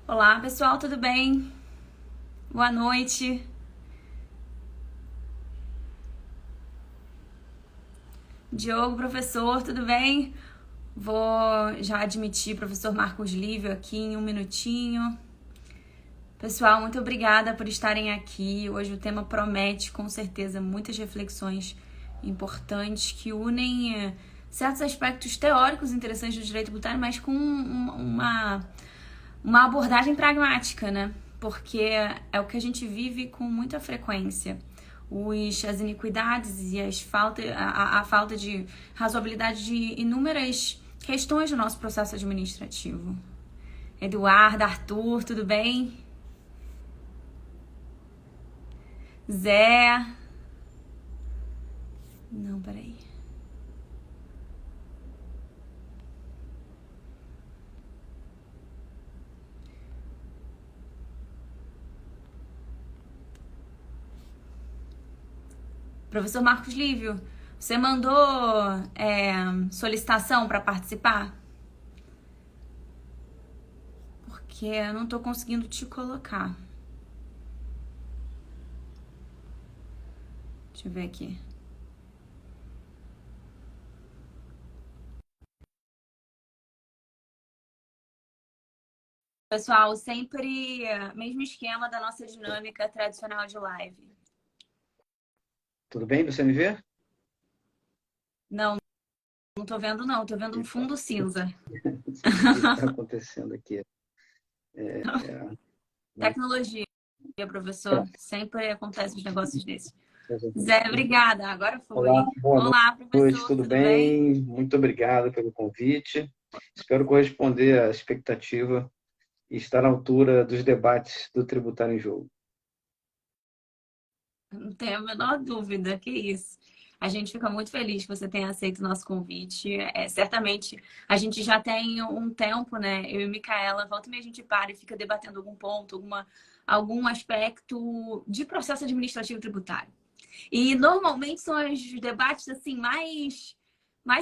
Olá, pessoal, tudo bem? Boa noite. Diogo, professor, tudo bem? Vou já admitir o professor Marcos Lívio aqui em um minutinho. Pessoal, muito obrigada por estarem aqui. Hoje o tema promete, com certeza, muitas reflexões importantes que unem certos aspectos teóricos interessantes do direito tributário, mas com uma abordagem pragmática, né? Porque é o que a gente vive com muita frequência. As iniquidades e a falta de razoabilidade de inúmeras questões do nosso processo administrativo. Eduardo, Arthur, tudo bem? Zé. Não, peraí. Professor Marcos Lívio, você mandou solicitação para participar? Porque eu não estou conseguindo te colocar. Deixa eu ver aqui. Pessoal, sempre mesmo esquema da nossa dinâmica tradicional de live. Tudo bem? Você me vê? Não, não tô vendo não, tô vendo um Epa, fundo cinza. não sei o que está acontecendo aqui. Mas, Tecnologia, professor. pronto. Sempre acontece os negócios desses. Zé, obrigada. Agora Olá, foi. boa Olá, noite, professor, tudo tudo bem? bem? Muito obrigado pelo convite. Espero corresponder à expectativa e estar à altura dos debates do Tributário em Jogo. Não tenho a menor dúvida, que isso. A gente fica muito feliz que você tenha aceito o nosso convite. Certamente a gente já tem um tempo, né? Eu e Micaela, volta e meia a gente para e fica debatendo algum ponto, algum aspecto de processo administrativo tributário. E normalmente são os debates assim mais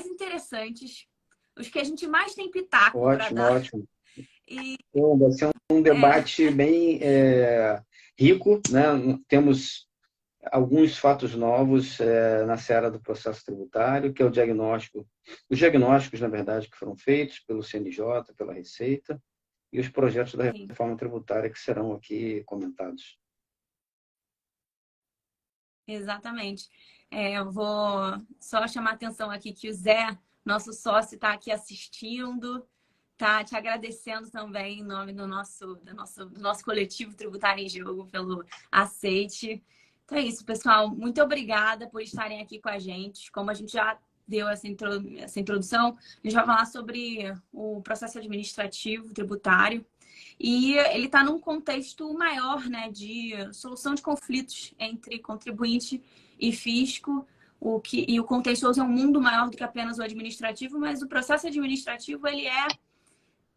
interessantes, os que a gente mais tem pitaco para Ótimo, dar. ótimo. E Bom, vai ser um é, debate bem rico, né? Temos alguns fatos novos na seara do processo tributário, que é o diagnóstico, os diagnósticos, na verdade, que foram feitos pelo CNJ, pela Receita, e os projetos da sim, reforma tributária que serão aqui comentados. exatamente. Eu vou só chamar a atenção aqui que o Zé, nosso sócio, está aqui assistindo, tá te agradecendo também em nome do nosso coletivo Tributário em Jogo pelo aceite. Então é isso, pessoal. Muito obrigada por estarem aqui com a gente. Como a gente já deu essa introdução, a gente vai falar sobre o processo administrativo tributário. E ele está num contexto maior, né, de solução de conflitos entre contribuinte e fisco, e o contencioso é um mundo maior do que apenas o administrativo, mas o processo administrativo ele é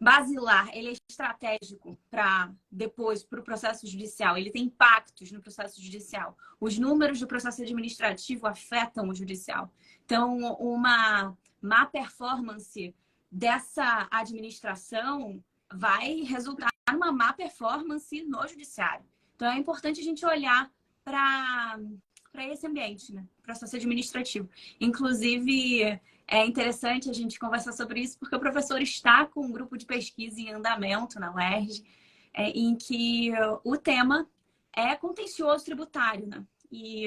basilar, ele é estratégico para depois para o processo judicial. Ele tem impactos no processo judicial. Os números do processo administrativo afetam o judicial. Então, uma má performance dessa administração vai resultar numa má performance no judiciário. Então, é importante a gente olhar para esse ambiente, né? Processo administrativo. Inclusive, é interessante a gente conversar sobre isso, porque o professor está com um grupo de pesquisa em andamento na UERJ, em que o tema é contencioso tributário, né? E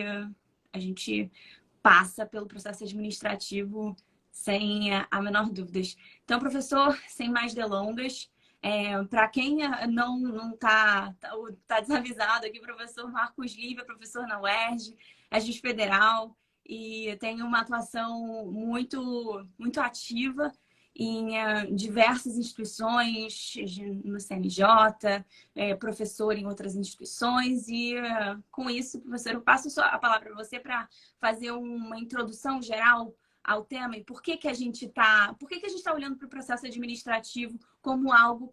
a gente passa pelo processo administrativo sem a menor dúvida. Então, professor, sem mais delongas, para quem não tá desavisado aqui, professor Marcos Lívia, professor na UERJ, é juiz federal e tem uma atuação muito ativa em diversas instituições, no CNJ, professor em outras instituições e com isso, professor, eu passo a palavra para você para fazer uma introdução geral ao tema e por que a gente está olhando para o processo administrativo como algo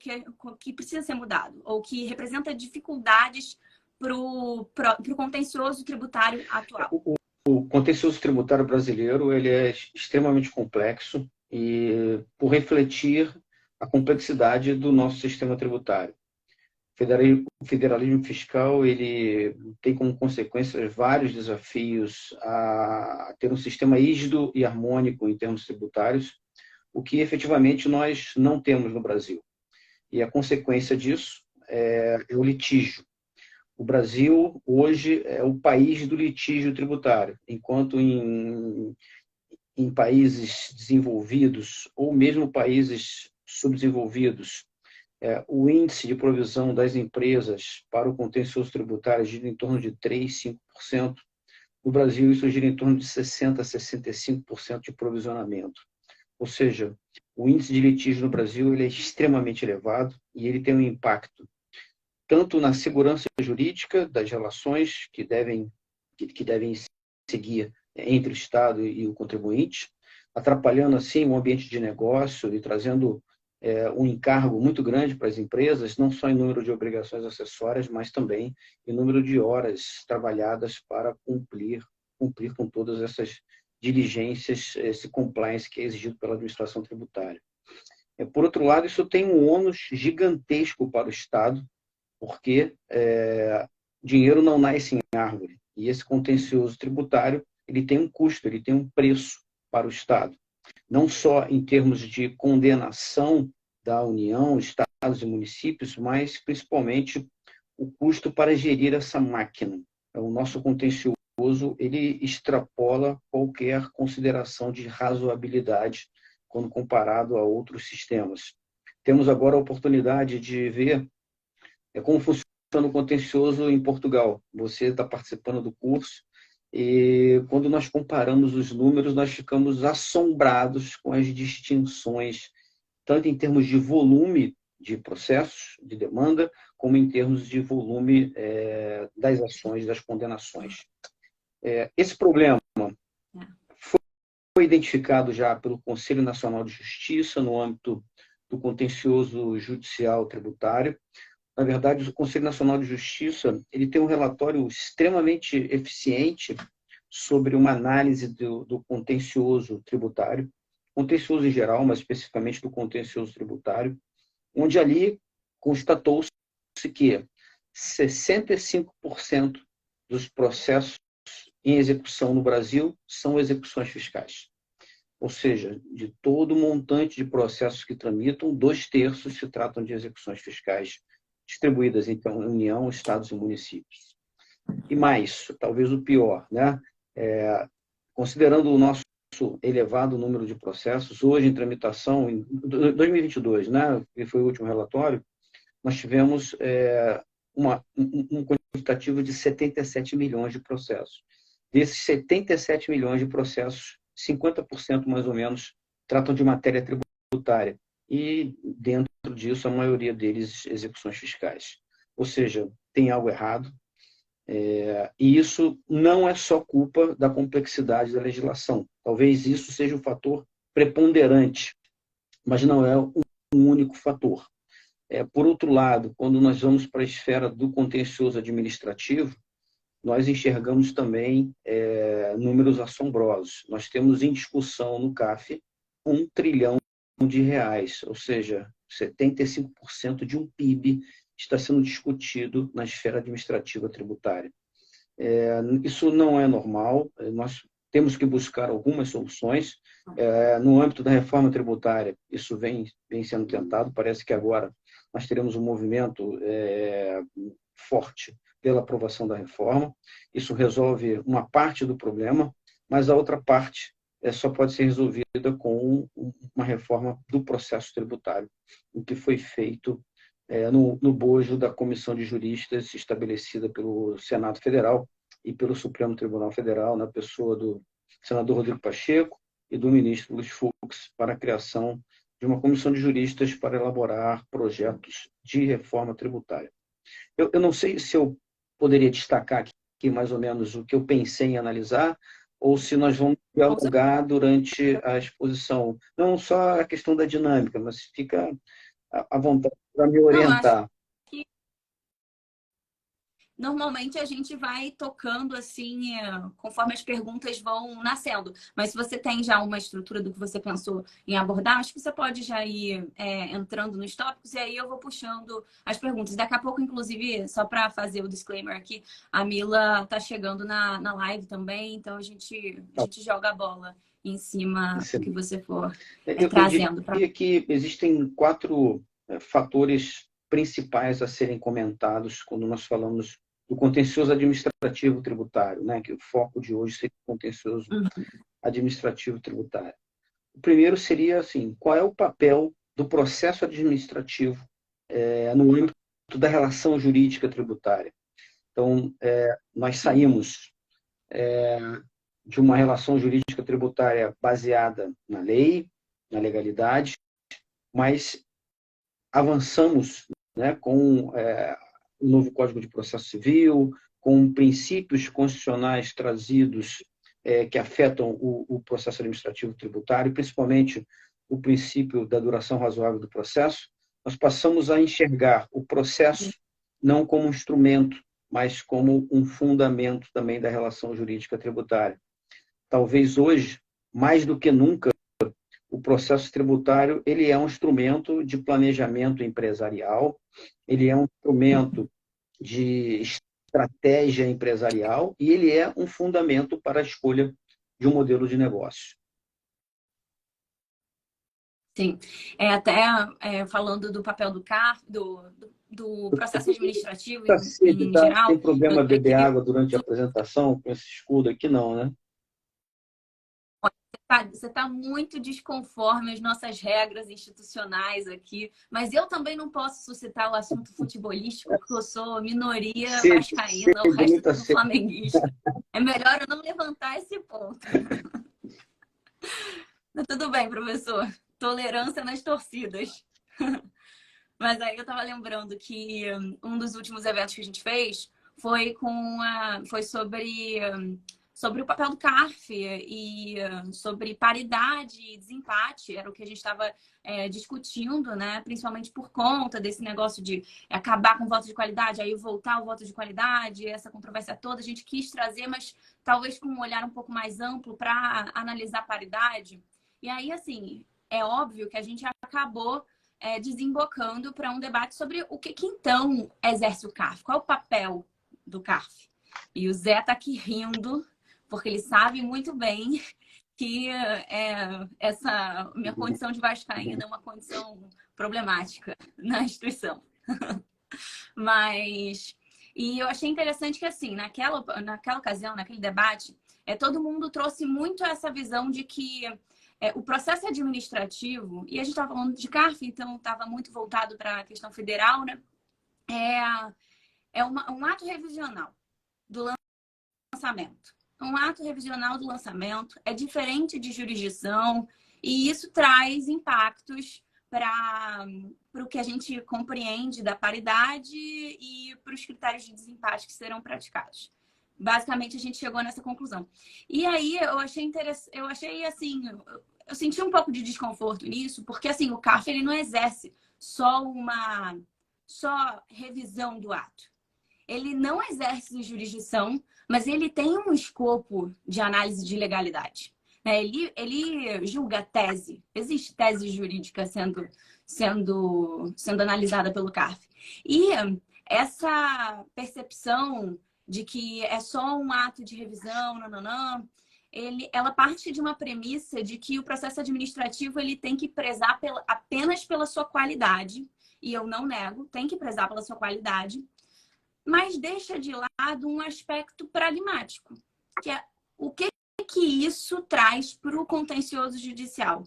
que precisa ser mudado ou que representa dificuldades para o contencioso tributário atual. O contencioso tributário brasileiro ele é extremamente complexo e por refletir a complexidade do nosso sistema tributário. O federalismo fiscal ele tem como consequência vários desafios a ter um sistema rígido e harmônico em termos tributários, o que efetivamente nós não temos no Brasil. E a consequência disso é o litígio. O Brasil, hoje, é o país do litígio tributário, enquanto em países desenvolvidos ou mesmo países subdesenvolvidos, o índice de provisão das empresas para o contencioso tributário gira em torno de 3, 5%. No Brasil, isso gira em torno de 60% a 65% de provisionamento. Ou seja, o índice de litígio no Brasil ele é extremamente elevado e ele tem um impacto tanto na segurança jurídica das relações que devem seguir entre o Estado e o contribuinte, atrapalhando assim o ambiente de negócio e trazendo um encargo muito grande para as empresas, não só em número de obrigações acessórias, mas também em número de horas trabalhadas para cumprir com todas essas diligências, esse compliance que é exigido pela administração tributária. Por outro lado, isso tem um ônus gigantesco para o Estado, porque dinheiro não nasce em árvore. E esse contencioso tributário ele tem um custo, ele tem um preço para o Estado. Não só em termos de condenação da União, Estados e municípios, mas principalmente o custo para gerir essa máquina. O nosso contencioso ele extrapola qualquer consideração de razoabilidade quando comparado a outros sistemas. Temos agora a oportunidade de ver como funciona o contencioso em Portugal. Você está participando do curso e quando nós comparamos os números, nós ficamos assombrados com as distinções, tanto em termos de volume de processos, de demanda, como em termos de volume das ações, das condenações. Esse problema foi identificado já pelo Conselho Nacional de Justiça no âmbito do contencioso judicial tributário. Na verdade, o Conselho Nacional de Justiça ele tem um relatório extremamente eficiente sobre uma análise do contencioso tributário, contencioso em geral, mas especificamente do contencioso tributário, onde ali constatou-se que 65% dos processos em execução no Brasil são execuções fiscais. Ou seja, de todo o montante de processos que tramitam, 2/3 se tratam de execuções fiscais distribuídas entre a União, Estados e municípios. E mais, talvez o pior, né? Considerando o nosso elevado número de processos, hoje em tramitação, em 2022, né, que foi o último relatório, nós tivemos um quantitativo de 77 milhões de processos. Desses 77 milhões de processos, 50% mais ou menos tratam de matéria tributária e dentro disso a maioria deles execuções fiscais. Ou seja, tem algo errado e isso não é só culpa da complexidade da legislação. Talvez isso seja um fator preponderante, mas não é um único fator. Por outro lado, quando nós vamos para a esfera do contencioso administrativo, nós enxergamos também números assombrosos. Nós temos em discussão no CAF R$ 1 trilhão, ou seja, 75% de um PIB está sendo discutido na esfera administrativa tributária. Isso não é normal, nós temos que buscar algumas soluções. No âmbito da reforma tributária, isso vem sendo tentado, parece que agora nós teremos um movimento forte pela aprovação da reforma. Isso resolve uma parte do problema, mas a outra parte só pode ser resolvida com uma reforma do processo tributário, o que foi feito no bojo da Comissão de Juristas estabelecida pelo Senado Federal e pelo Supremo Tribunal Federal, na pessoa do senador Rodrigo Pacheco e do ministro Luiz Fux, para a criação de uma comissão de juristas para elaborar projetos de reforma tributária. Eu não sei se eu poderia destacar aqui mais ou menos o que eu pensei em analisar, ou se nós vamos dialogar durante a exposição. Não só a questão da dinâmica, mas fica à vontade para me orientar. normalmente a gente vai tocando assim, conforme as perguntas vão nascendo. Mas se você tem já uma estrutura do que você pensou em abordar, acho que você pode já ir entrando nos tópicos e aí eu vou puxando as perguntas. Daqui a pouco, inclusive, só para fazer o disclaimer aqui, a Mila tá chegando na live também, então a gente joga a bola em cima do que você for Eu trazendo. diria que existem 4 fatores principais a serem comentados quando nós falamos do contencioso administrativo tributário, né? Que o foco de hoje seria o contencioso administrativo tributário. O primeiro seria assim, qual é o papel do processo administrativo no âmbito da relação jurídica tributária? Então, nós saímos de uma relação jurídica tributária baseada na lei, na legalidade, mas avançamos, né, com o novo Código de Processo Civil, com princípios constitucionais trazidos que afetam o processo administrativo tributário, principalmente o princípio da duração razoável do processo. Nós passamos a enxergar o processo não como um instrumento, mas como um fundamento também da relação jurídica tributária. Talvez hoje, mais do que nunca, o processo tributário ele é um instrumento de planejamento empresarial, ele é um instrumento de estratégia empresarial e ele é um fundamento para a escolha de um modelo de negócio. Sim, até falando do papel do CARF, do processo administrativo em geral. Tem problema beber água durante a apresentação com esse escudo aqui? Não, né? Você está muito desconforme às nossas regras institucionais aqui, mas eu também não posso suscitar o assunto futebolístico, porque eu sou minoria vascaína, o resto é tudo flamenguista. É melhor eu não levantar esse ponto. Mas tudo bem, professor. Tolerância nas torcidas. Mas aí eu estava lembrando que um dos últimos eventos que a gente fez foi sobre o papel do CARF e sobre paridade e desempate, era o que a gente estava discutindo, né? Principalmente por conta desse negócio de acabar com o voto de qualidade, aí voltar ao voto de qualidade, essa controvérsia toda, a gente quis trazer, mas talvez com um olhar um pouco mais amplo para analisar a paridade. E aí, assim, é óbvio que a gente acabou desembocando para um debate sobre o que então exerce o CARF, qual é o papel do CARF. E o Zé está aqui rindo, porque ele sabe muito bem que essa minha condição de vascaína é uma condição problemática na instituição. E eu achei interessante que, assim, naquela ocasião, naquele debate, todo mundo trouxe muito essa visão de que o processo administrativo, e a gente estava falando de CARF, então estava muito voltado para a questão federal, né? Um ato revisional do lançamento. Um ato revisional do lançamento é diferente de jurisdição e isso traz impactos para o que a gente compreende da paridade e para os critérios de desempate que serão praticados. Basicamente, a gente chegou nessa conclusão. E aí, eu achei assim, eu senti um pouco de desconforto nisso, porque assim, o CARF ele não exerce só revisão do ato. Ele não exerce jurisdição, mas ele tem um escopo de análise de legalidade. Ele julga tese. Existe tese jurídica sendo analisada pelo CARF. E essa percepção de que é só um ato de revisão, ela parte de uma premissa de que o processo administrativo ele tem que prezar apenas pela sua qualidade, e eu não nego, tem que prezar pela sua qualidade, mas deixa de lado um aspecto pragmático, que é o que isso traz para o contencioso judicial.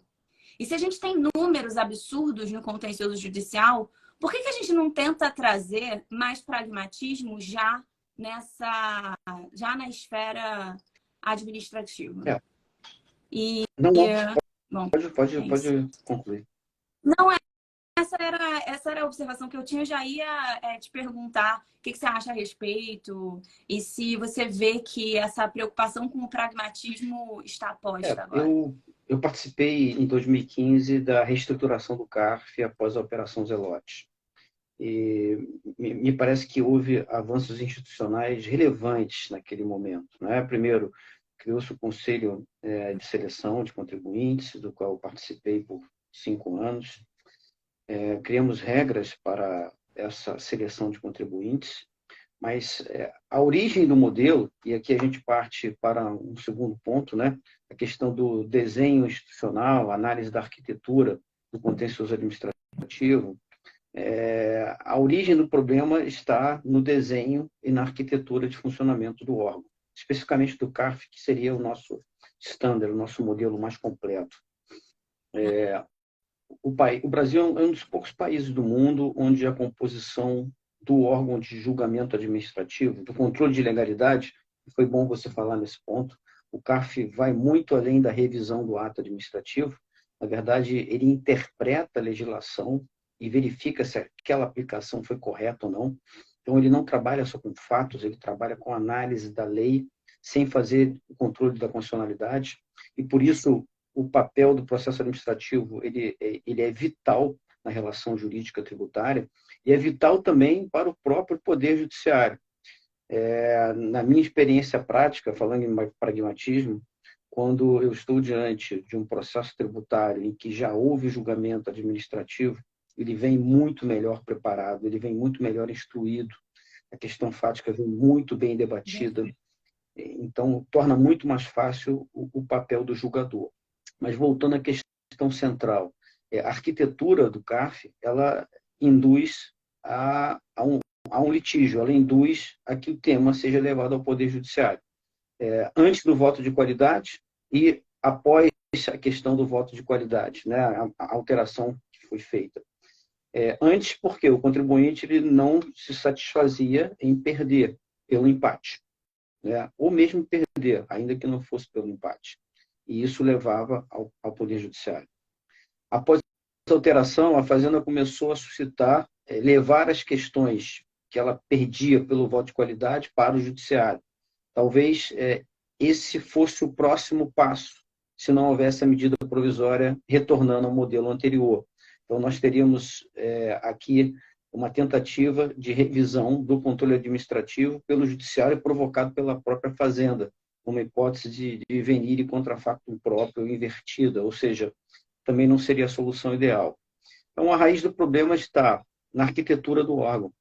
E se a gente tem números absurdos no contencioso judicial, por que a gente não tenta trazer mais pragmatismo já na esfera administrativa? Pode concluir. Não, essa era a observação que eu tinha. Eu já ia te perguntar o que você acha a respeito e se você vê que essa preocupação com o pragmatismo está posta agora. Eu participei em 2015 da reestruturação do CARF após a Operação Zelote. E me parece que houve avanços institucionais relevantes naquele momento, né? Primeiro, criou-se o Conselho de Seleção de Contribuintes, do qual eu participei por 5 anos. Criamos regras para essa seleção de contribuintes, mas a origem do modelo, e aqui a gente parte para um segundo ponto, né? A questão do desenho institucional, análise da arquitetura do contencioso administrativo. A origem do problema está no desenho e na arquitetura de funcionamento do órgão, especificamente do CARF, que seria o nosso standard, o nosso modelo mais completo. O Brasil é um dos poucos países do mundo onde a composição do órgão de julgamento administrativo, do controle de legalidade, foi bom você falar nesse ponto, o CARF vai muito além da revisão do ato administrativo. Na verdade, ele interpreta a legislação e verifica se aquela aplicação foi correta ou não. Então, ele não trabalha só com fatos, ele trabalha com análise da lei, sem fazer o controle da constitucionalidade. E, por isso, o papel do processo administrativo ele é vital na relação jurídica tributária e é vital também para o próprio Poder Judiciário. Na minha experiência prática, falando em pragmatismo, quando eu estou diante de um processo tributário em que já houve julgamento administrativo, ele vem muito melhor preparado, ele vem muito melhor instruído, a questão fática vem muito bem debatida, então torna muito mais fácil o papel do julgador. Mas voltando à questão central, a arquitetura do CARF, ela induz a um litígio, ela induz a que o tema seja levado ao Poder Judiciário. Antes do voto de qualidade e após a questão do voto de qualidade, né, a alteração que foi feita. Antes, porque o contribuinte ele não se satisfazia em perder pelo empate, né, ou mesmo perder, ainda que não fosse pelo empate. E isso levava ao Poder Judiciário. Após essa alteração, a Fazenda começou a suscitar, levar as questões que ela perdia pelo voto de qualidade para o Judiciário. Talvez esse fosse o próximo passo, se não houvesse a medida provisória retornando ao modelo anterior. Então, nós teríamos aqui uma tentativa de revisão do controle administrativo pelo Judiciário provocado pela própria Fazenda, uma hipótese de venir e contrafacto próprio invertida, ou seja, também não seria a solução ideal. Então, a raiz do problema está na arquitetura do órgão,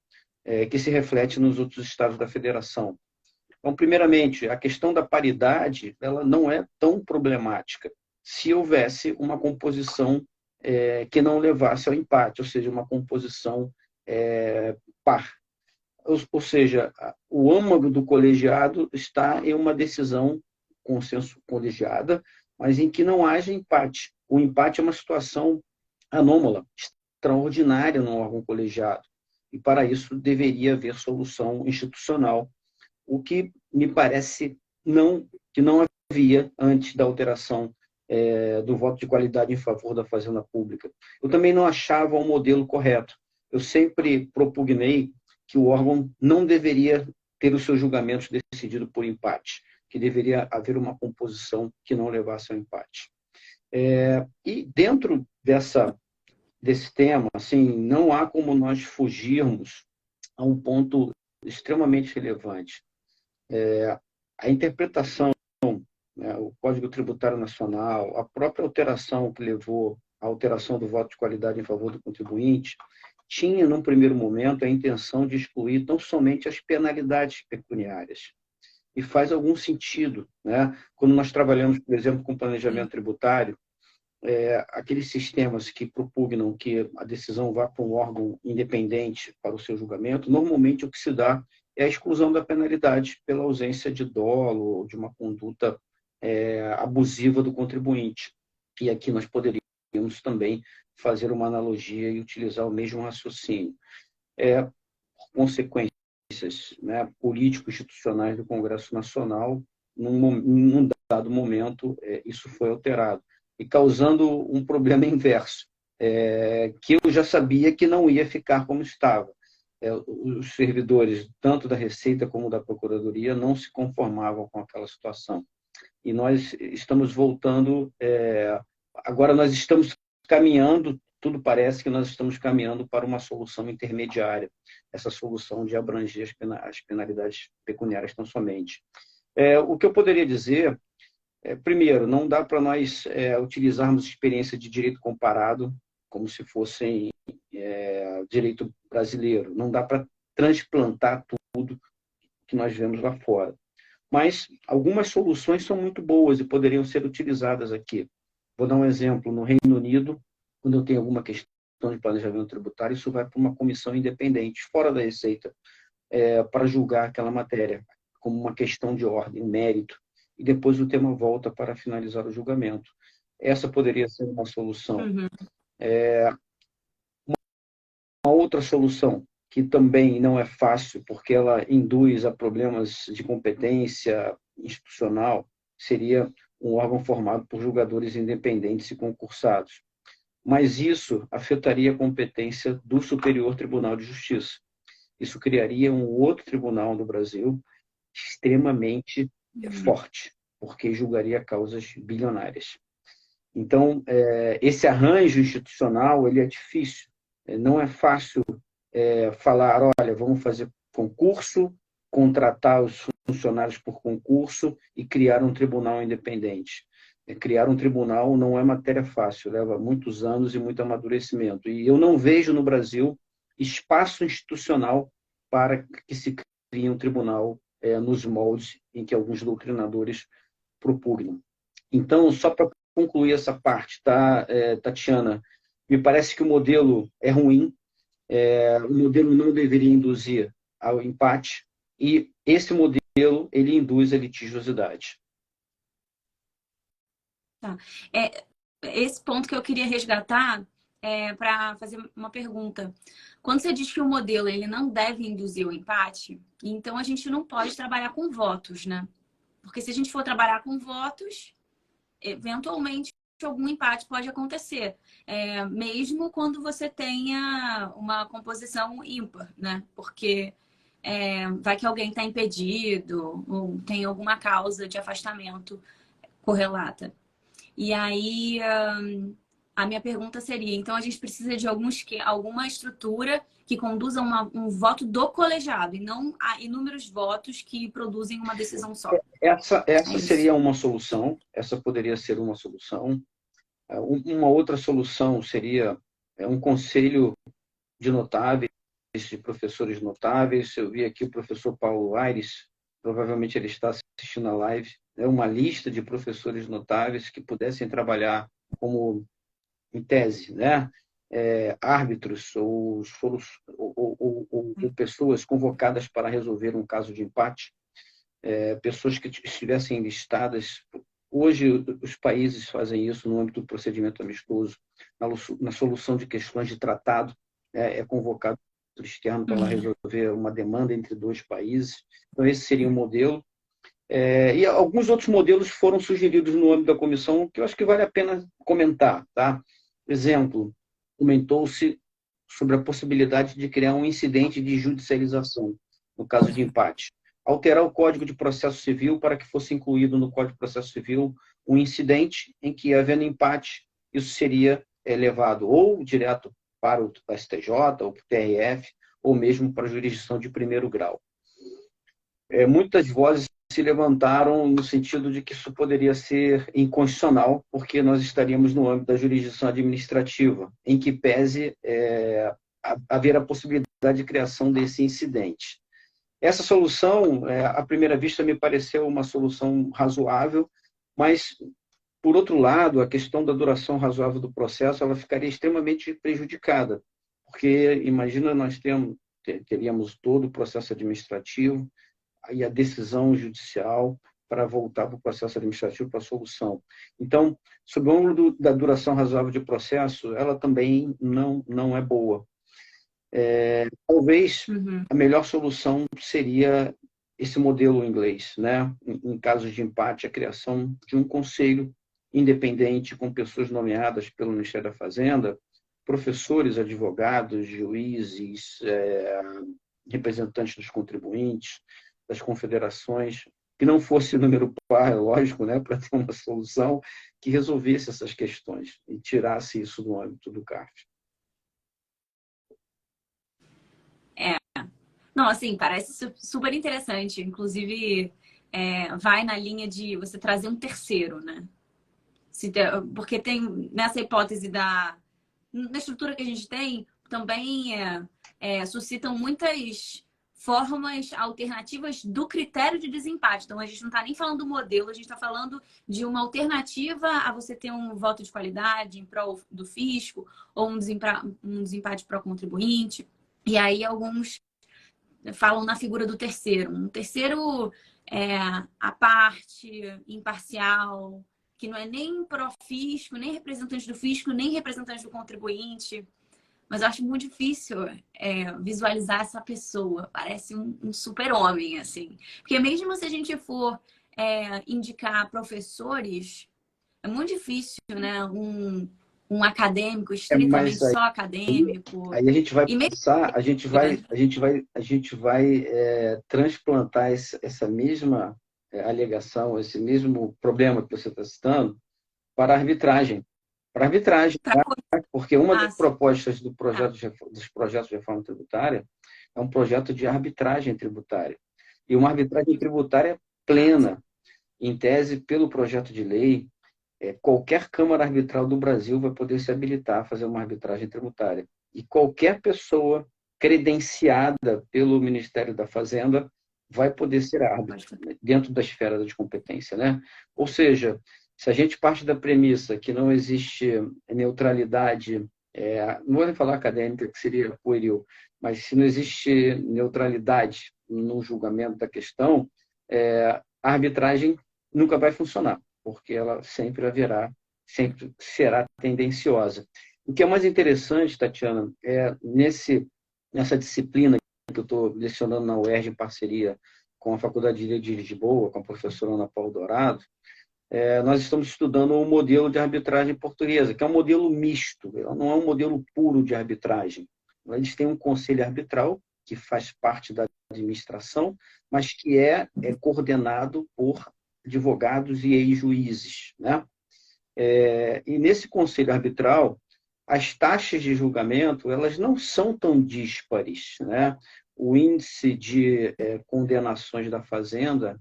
que se reflete nos outros estados da federação. Então, primeiramente, a questão da paridade ela não é tão problemática se houvesse uma composição que não levasse ao empate, ou seja, uma composição par. Ou seja, o âmago do colegiado está em uma decisão consenso colegiada, mas em que não haja empate. O empate é uma situação anômala, extraordinária no órgão colegiado, e para isso deveria haver solução institucional, o que me parece que não havia antes da alteração do voto de qualidade em favor da Fazenda Pública. Eu também não achava o modelo correto. Eu sempre propugnei que o órgão não deveria ter os seus julgamentos decididos por empate, que deveria haver uma composição que não levasse ao empate. E dentro desse tema, assim, não há como nós fugirmos a um ponto extremamente relevante. A interpretação, né, o Código Tributário Nacional, a própria alteração que levou à alteração do voto de qualidade em favor do contribuinte, tinha, num primeiro momento, a intenção de excluir tão somente as penalidades pecuniárias. E faz algum sentido, né? Quando nós trabalhamos, por exemplo, com planejamento tributário, aqueles sistemas que propugnam que a decisão vá para um órgão independente para o seu julgamento, normalmente o que se dá é a exclusão da penalidade pela ausência de dolo ou de uma conduta abusiva do contribuinte. E aqui nós poderíamos também fazer uma analogia e utilizar o mesmo raciocínio. Por consequências, né, político-institucionais do Congresso Nacional, num dado momento, isso foi alterado, e causando um problema inverso, que eu já sabia que não ia ficar como estava. Os servidores, tanto da Receita como da Procuradoria, não se conformavam com aquela situação. E nós estamos voltando, agora nós estamos caminhando tudo parece que nós estamos caminhando para uma solução intermediária, essa solução de abranger as penalidades pecuniárias tão somente. O que eu poderia dizer primeiro, não dá para nós utilizarmos experiência de direito comparado como se fossem direito brasileiro. Não dá para transplantar tudo que nós vemos lá fora. Mas algumas soluções são muito boas e poderiam ser utilizadas aqui. Vou dar um exemplo. No Reino Unido, quando eu tenho alguma questão de planejamento tributário, isso vai para uma comissão independente, fora da Receita, para julgar aquela matéria, como uma questão de ordem, mérito, e depois o tema volta para finalizar o julgamento. Essa poderia ser uma solução. Uhum. Uma outra solução, que também não é fácil, porque ela induz a problemas de competência institucional, seria um órgão formado por julgadores independentes e concursados. Mas isso afetaria a competência do Superior Tribunal de Justiça. Isso criaria um outro tribunal no Brasil extremamente forte, porque julgaria causas bilionárias. Então, esse arranjo institucional ele é difícil. Não é fácil falar, olha, vamos fazer concurso, contratar os funcionários por concurso e criar um tribunal independente. Criar um tribunal não é matéria fácil, leva muitos anos e muito amadurecimento. E eu não vejo no Brasil espaço institucional para que se crie um tribunal nos moldes em que alguns doutrinadores propugnam. Então, só para concluir essa parte, tá, Tatiana? Me parece que o modelo é ruim, o modelo não deveria induzir ao empate, e esse modelo ele induz a litigiosidade. Tá. Esse ponto que eu queria resgatar para fazer uma pergunta. Quando você diz que o modelo ele não deve induzir o empate, então a gente não pode trabalhar com votos, né? Porque se a gente for trabalhar com votos, eventualmente algum empate pode acontecer, mesmo quando você tenha uma composição ímpar, né? Porque vai que alguém está impedido ou tem alguma causa de afastamento correlata. E aí, a minha pergunta seria, então a gente precisa de alguma estrutura que conduza um voto do colegiado e não a inúmeros votos que produzem uma decisão só. Essa seria uma solução, essa poderia ser uma solução. Uma outra solução seria um conselho de notáveis, de professores notáveis. Eu vi aqui o professor Paulo Aires, provavelmente ele está assistindo a live, uma lista de professores notáveis que pudessem trabalhar como, em tese, né? Árbitros ou pessoas convocadas para resolver um caso de empate, pessoas que estivessem listadas. Hoje, os países fazem isso no âmbito do procedimento amistoso, na solução de questões de tratado, é convocado outro externo para resolver uma demanda entre dois países. Então, esse seria um modelo. E alguns outros modelos foram sugeridos no âmbito da comissão que eu acho que vale a pena comentar. Tá? Exemplo, comentou-se sobre a possibilidade de criar um incidente de judicialização, no caso de empate. Alterar o Código de Processo Civil para que fosse incluído no Código de Processo Civil um incidente em que, havendo empate, isso seria levado ou direto para o STJ, ou para o TRF, ou mesmo para a jurisdição de primeiro grau. Muitas vozes se levantaram no sentido de que isso poderia ser inconstitucional, porque nós estaríamos no âmbito da jurisdição administrativa, em que pese haver a possibilidade de criação desse incidente. Essa solução, à primeira vista, me pareceu uma solução razoável, mas, por outro lado, a questão da duração razoável do processo ela ficaria extremamente prejudicada, porque, imagina, nós teríamos todo o processo administrativo e a decisão judicial para voltar para o processo administrativo para a solução. Então, sob o ângulo da duração razoável de processo, ela também não é boa. Talvez a melhor solução seria esse modelo inglês, né? Em casos de empate, a criação de um conselho independente com pessoas nomeadas pelo Ministério da Fazenda, professores, advogados, juízes, representantes dos contribuintes, das confederações, que não fosse número par, lógico, né, para ter uma solução que resolvesse essas questões e tirasse isso do âmbito do CARF. Não, assim, parece super interessante. Inclusive, vai na linha de você trazer um terceiro, né? Porque tem, nessa hipótese na estrutura que a gente tem, também suscitam muitas formas alternativas do critério de desempate. Então, a gente não está nem falando do modelo, a gente está falando de uma alternativa a você ter um voto de qualidade em prol do fisco ou um desempate pró contribuinte. E aí, alguns falam na figura do terceiro. Um terceiro à parte, imparcial, que não é nem pró-fisco, nem representante do fisco, nem representante do contribuinte. Mas eu acho muito difícil visualizar essa pessoa. Parece um super-homem, assim. Porque mesmo se a gente for indicar professores, é muito difícil, né? Um acadêmico, estritamente Mas só acadêmico. aí a gente vai E mesmo, passar, a gente vai transplantar essa mesma alegação, esse mesmo problema que você está citando, para a arbitragem. Para a arbitragem, para tá? Porque uma das assim, propostas tá, dos projetos de reforma tributária é um projeto de arbitragem tributária. E uma arbitragem tributária plena, em tese, pelo projeto de lei, qualquer Câmara Arbitral do Brasil vai poder se habilitar a fazer uma arbitragem tributária. E qualquer pessoa credenciada pelo Ministério da Fazenda vai poder ser árbitro, dentro da esfera de competência, né? Ou seja, se a gente parte da premissa que não existe neutralidade, não vou nem falar acadêmica, que seria pueril, mas se não existe neutralidade no julgamento da questão, a arbitragem nunca vai funcionar, porque ela sempre será tendenciosa. O que é mais interessante, Tatiana, nessa disciplina que eu estou lecionando na UERJ em parceria com a Faculdade de Direito de Lisboa, com a professora Ana Paula Dourado, nós estamos estudando o modelo de arbitragem portuguesa, que é um modelo misto, ela não é um modelo puro de arbitragem. Eles têm um conselho arbitral, que faz parte da administração, mas que é coordenado por advogados e ex-juízes, né? E nesse conselho arbitral, as taxas de julgamento elas não são tão díspares, né? O índice de condenações da Fazenda,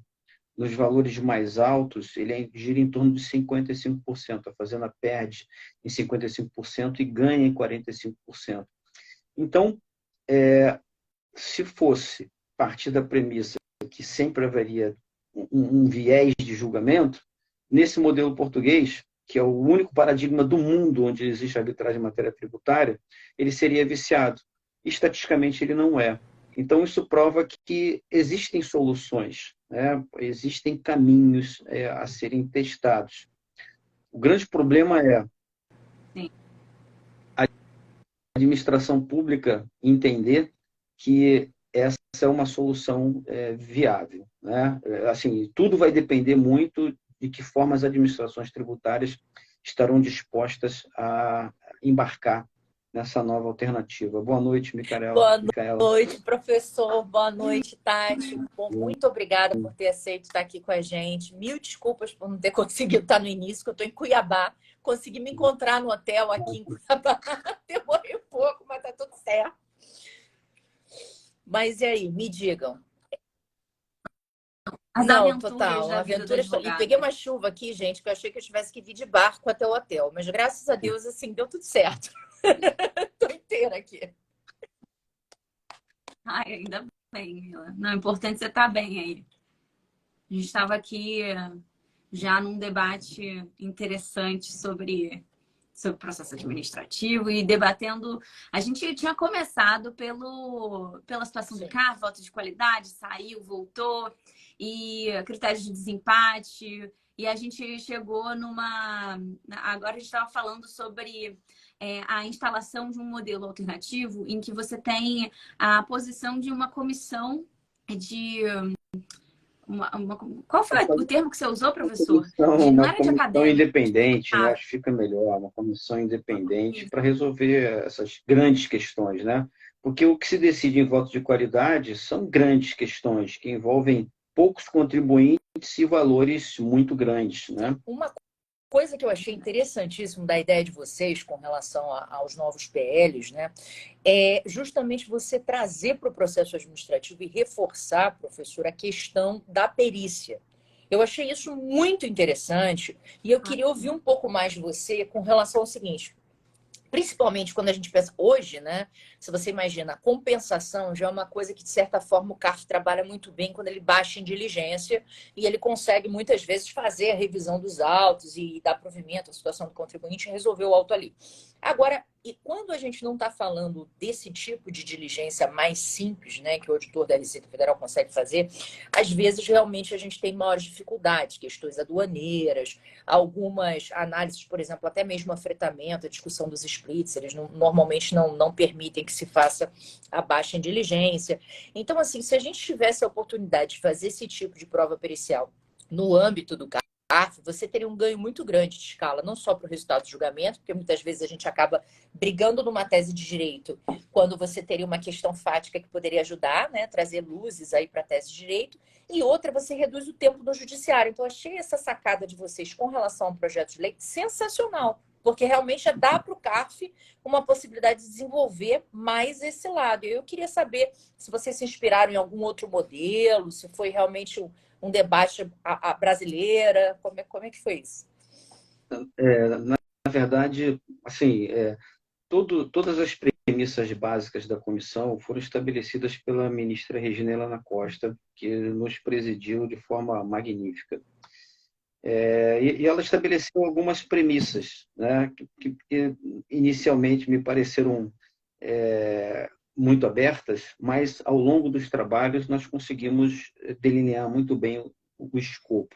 nos valores mais altos, ele gira em torno de 55%. A Fazenda perde em 55% e ganha em 45%. Então, se fosse partir da premissa que sempre haveria um viés de julgamento, nesse modelo português, que é o único paradigma do mundo onde existe arbitragem em matéria tributária, ele seria viciado. Estatisticamente, ele não é. Então, isso prova que existem soluções, né? Existem caminhos a serem testados. O grande problema é a administração pública entender que essa é uma solução viável, né? Assim, tudo vai depender muito de que forma as administrações tributárias estarão dispostas a embarcar nessa nova alternativa. Boa noite, Boa Micaela. noite, professor. Boa noite, Tati. Bom, muito obrigada por ter aceito estar aqui com a gente. Mil desculpas por não ter conseguido estar no início, que eu estou em Cuiabá. Consegui me encontrar no hotel aqui em Cuiabá. Demorei um pouco, mas está tudo certo. Mas e aí, me digam. As Não, aventuras total, da vida do aventura. E advogado. peguei uma chuva aqui, gente, que eu achei que eu tivesse que vir de barco até o hotel. Mas graças a Deus, assim, deu tudo certo. Estou inteira aqui. Ai, ainda bem, Mila. Não, é importante você estar bem aí. A gente estava aqui já num debate interessante sobre o processo administrativo e debatendo. A gente tinha começado pela situação do carro, voto de qualidade, saiu, voltou, e critérios de desempate. E a gente chegou numa. Agora a gente estava falando sobre a instalação de um modelo alternativo em que você tem a posição de uma comissão de. Qual foi o termo que você usou, professor? Não Uma era de comissão acadêmico. independente, né? Acho que fica melhor, uma comissão independente para resolver essas grandes questões, né? Porque o que se decide em voto de qualidade são grandes questões que envolvem poucos contribuintes e valores muito grandes, né? Uma coisa que eu achei interessantíssimo da ideia de vocês com relação aos novos PLs, né, é justamente você trazer para o processo administrativo e reforçar, professor, a questão da perícia. Eu achei isso muito interessante e eu queria ouvir um pouco mais de você com relação ao seguinte. Principalmente quando a gente pensa hoje, né? Se você imagina, a compensação já é uma coisa que, de certa forma, o CARF trabalha muito bem quando ele baixa em diligência e ele consegue, muitas vezes, fazer a revisão dos autos e dar provimento à situação do contribuinte e resolver o auto ali. Agora, e quando a gente não está falando desse tipo de diligência mais simples, né, que o auditor da Receita Federal consegue fazer, às vezes, realmente, a gente tem maiores dificuldades, questões aduaneiras, algumas análises, por exemplo, até mesmo afretamento, a discussão dos splits, eles normalmente não permitem que se faça a baixa em diligência. Então, assim, se a gente tivesse a oportunidade de fazer esse tipo de prova pericial no âmbito do CARF, você teria um ganho muito grande de escala, não só para o resultado do julgamento, porque muitas vezes a gente acaba brigando numa tese de direito, quando você teria uma questão fática que poderia ajudar, né, trazer luzes aí para a tese de direito, e outra, você reduz o tempo do judiciário. Então, achei essa sacada de vocês com relação ao projeto de lei sensacional, porque realmente dá para o CARF uma possibilidade de desenvolver mais esse lado. Eu queria saber se vocês se inspiraram em algum outro modelo, se foi realmente um debate a brasileira, como é que foi isso? Na verdade, assim, todas as premissas básicas da comissão foram estabelecidas pela ministra Regina Helena Costa, que nos presidiu de forma magnífica. E ela estabeleceu algumas premissas, né, que inicialmente me pareceram muito abertas, mas ao longo dos trabalhos nós conseguimos delinear muito bem o escopo.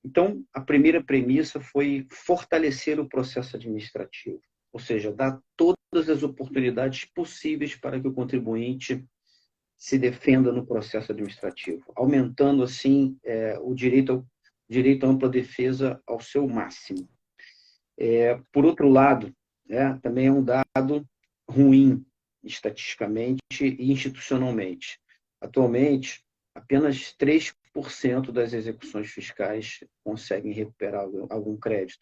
Então, a primeira premissa foi fortalecer o processo administrativo, ou seja, dar todas as oportunidades possíveis para que o contribuinte se defenda no processo administrativo, aumentando, assim, o direito à ampla defesa ao seu máximo. Por outro lado, também é um dado ruim, estatisticamente e institucionalmente. Atualmente, apenas 3% das execuções fiscais conseguem recuperar algum crédito.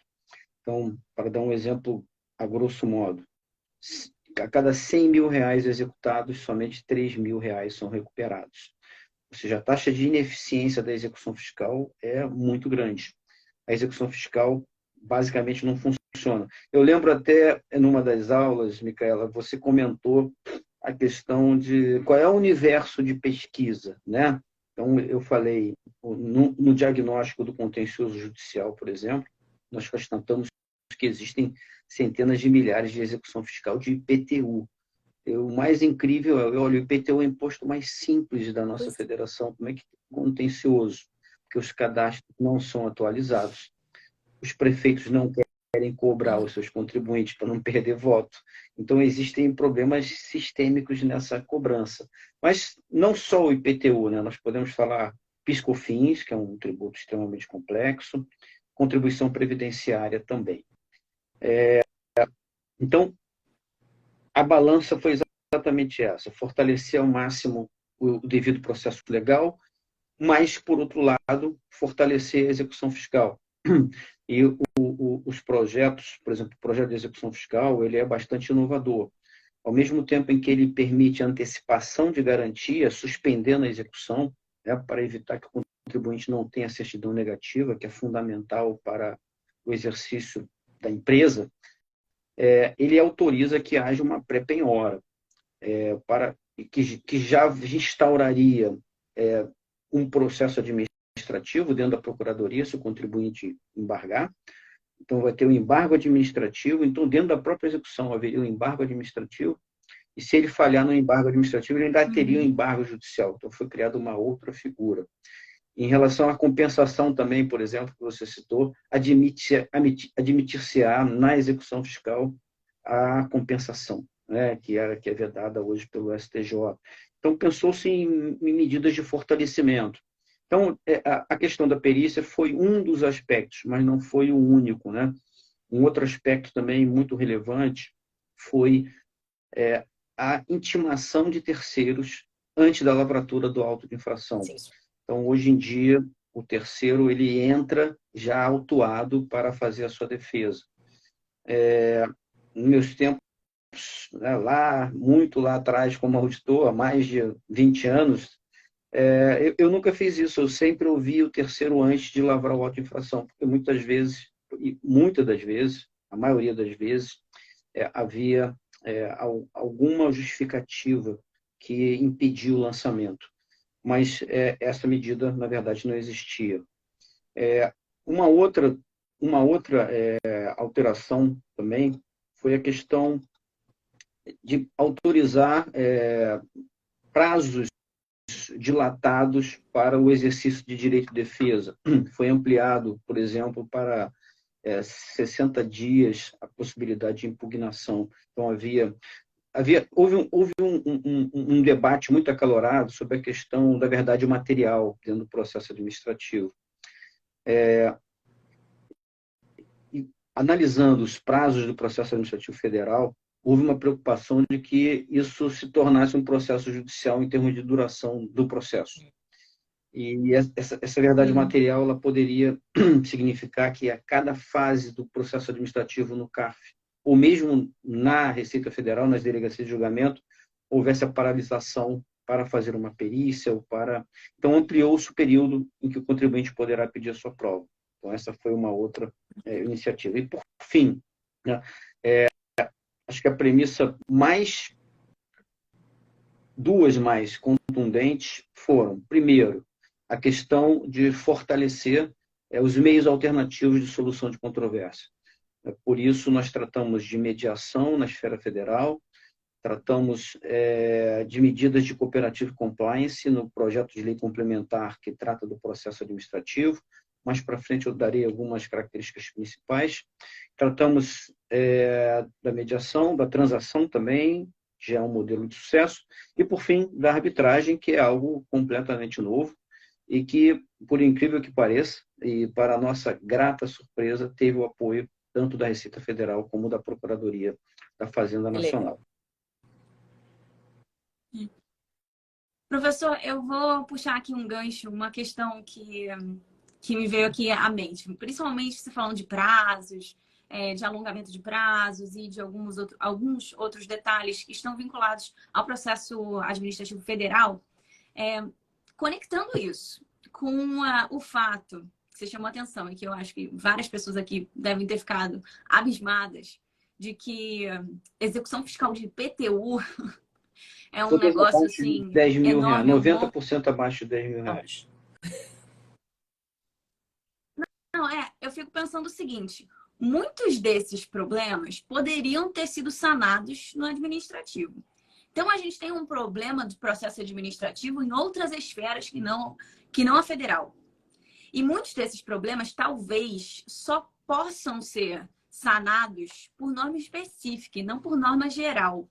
Então, para dar um exemplo a grosso modo, a cada 100 mil reais executados, somente 3 mil reais são recuperados. Ou seja, a taxa de ineficiência da execução fiscal é muito grande. A execução fiscal basicamente não funciona. Eu lembro até, numa das aulas, Micaela, você comentou a questão de qual é o universo de pesquisa, né? Então, eu falei, no diagnóstico do contencioso judicial, por exemplo, nós constatamos que existem centenas de milhares de execução fiscal de IPTU. O mais incrível é, olha, o IPTU é o imposto mais simples da nossa federação, como é que é contencioso? Porque os cadastros não são atualizados, os prefeitos não querem cobrar os seus contribuintes para não perder voto. Então, existem problemas sistêmicos nessa cobrança. Mas não só o IPTU, né? Nós podemos falar PIS/COFINS, que é um tributo extremamente complexo, contribuição previdenciária também. Então, a balança foi exatamente essa, fortalecer ao máximo o devido processo legal, mas, por outro lado, fortalecer a execução fiscal. E os projetos, por exemplo, o projeto de execução fiscal, ele é bastante inovador. Ao mesmo tempo em que ele permite a antecipação de garantia, suspendendo a execução, para evitar que o contribuinte não tenha certidão negativa, que é fundamental para o exercício da empresa, ele autoriza que haja uma pré-penhora, que já instauraria um processo administrativo dentro da Procuradoria, se o contribuinte embargar. Então, vai ter um embargo administrativo. Então, dentro da própria execução, haveria um embargo administrativo. E se ele falhar no embargo administrativo, ele ainda teria um embargo judicial. Então, foi criada uma outra figura. Em relação à compensação também, por exemplo, que você citou, admitir-se-á na execução fiscal a compensação, né, que é vedada hoje pelo STJ. Então, pensou-se em medidas de fortalecimento. Então, a questão da perícia foi um dos aspectos, mas não foi o único, né? Um outro aspecto também muito relevante foi a intimação de terceiros antes da lavratura do auto de infração. Então, hoje em dia, o terceiro ele entra já autuado para fazer a sua defesa. Nos meus tempos, né, muito lá atrás, como auditor, há mais de 20 anos, eu nunca fiz isso. Eu sempre ouvi o terceiro antes de lavrar o auto de infração, porque muitas das vezes, a maioria das vezes, havia alguma justificativa que impediu o lançamento. Mas essa medida, na verdade, não existia. Uma outra alteração também foi a questão de autorizar prazos dilatados para o exercício de direito de defesa. Foi ampliado, por exemplo, para 60 dias a possibilidade de impugnação. Então, houve um debate muito acalorado sobre a questão da verdade material dentro do processo administrativo. Analisando os prazos do processo administrativo federal, houve uma preocupação de que isso se tornasse um processo judicial em termos de duração do processo. E essa verdade material ela poderia significar que a cada fase do processo administrativo no CARF, ou mesmo na Receita Federal, nas delegacias de julgamento, houvesse a paralisação para fazer uma perícia ou para... Então, ampliou-se o período em que o contribuinte poderá pedir a sua prova. Então, essa foi uma outra iniciativa. E, por fim, né, acho que a premissa duas mais contundentes foram, primeiro, a questão de fortalecer os meios alternativos de solução de controvérsia. Por isso, nós tratamos de mediação na esfera federal, tratamos de medidas de cooperative compliance no projeto de lei complementar que trata do processo administrativo. Mais para frente eu darei algumas características principais. Tratamos da mediação, da transação também, que já é um modelo de sucesso. E, por fim, da arbitragem, que é algo completamente novo e que, por incrível que pareça, e para a nossa grata surpresa, teve o apoio tanto da Receita Federal como da Procuradoria da Fazenda Nacional. Professor, eu vou puxar aqui um gancho, uma questão que me veio aqui à mente, principalmente se falando de prazos, de alongamento de prazos e de alguns outros detalhes que estão vinculados ao processo administrativo federal, conectando isso com o fato que você chamou a atenção e que eu acho que várias pessoas aqui devem ter ficado abismadas de que execução fiscal de IPTU é um negócio assim 10 mil enorme, reais, 90% abaixo de 10 mil reais. Não, eu fico pensando o seguinte, muitos desses problemas poderiam ter sido sanados no administrativo. Então, a gente tem um problema do processo administrativo em outras esferas que não a federal. E muitos desses problemas talvez só possam ser sanados por norma específica e não por norma geral.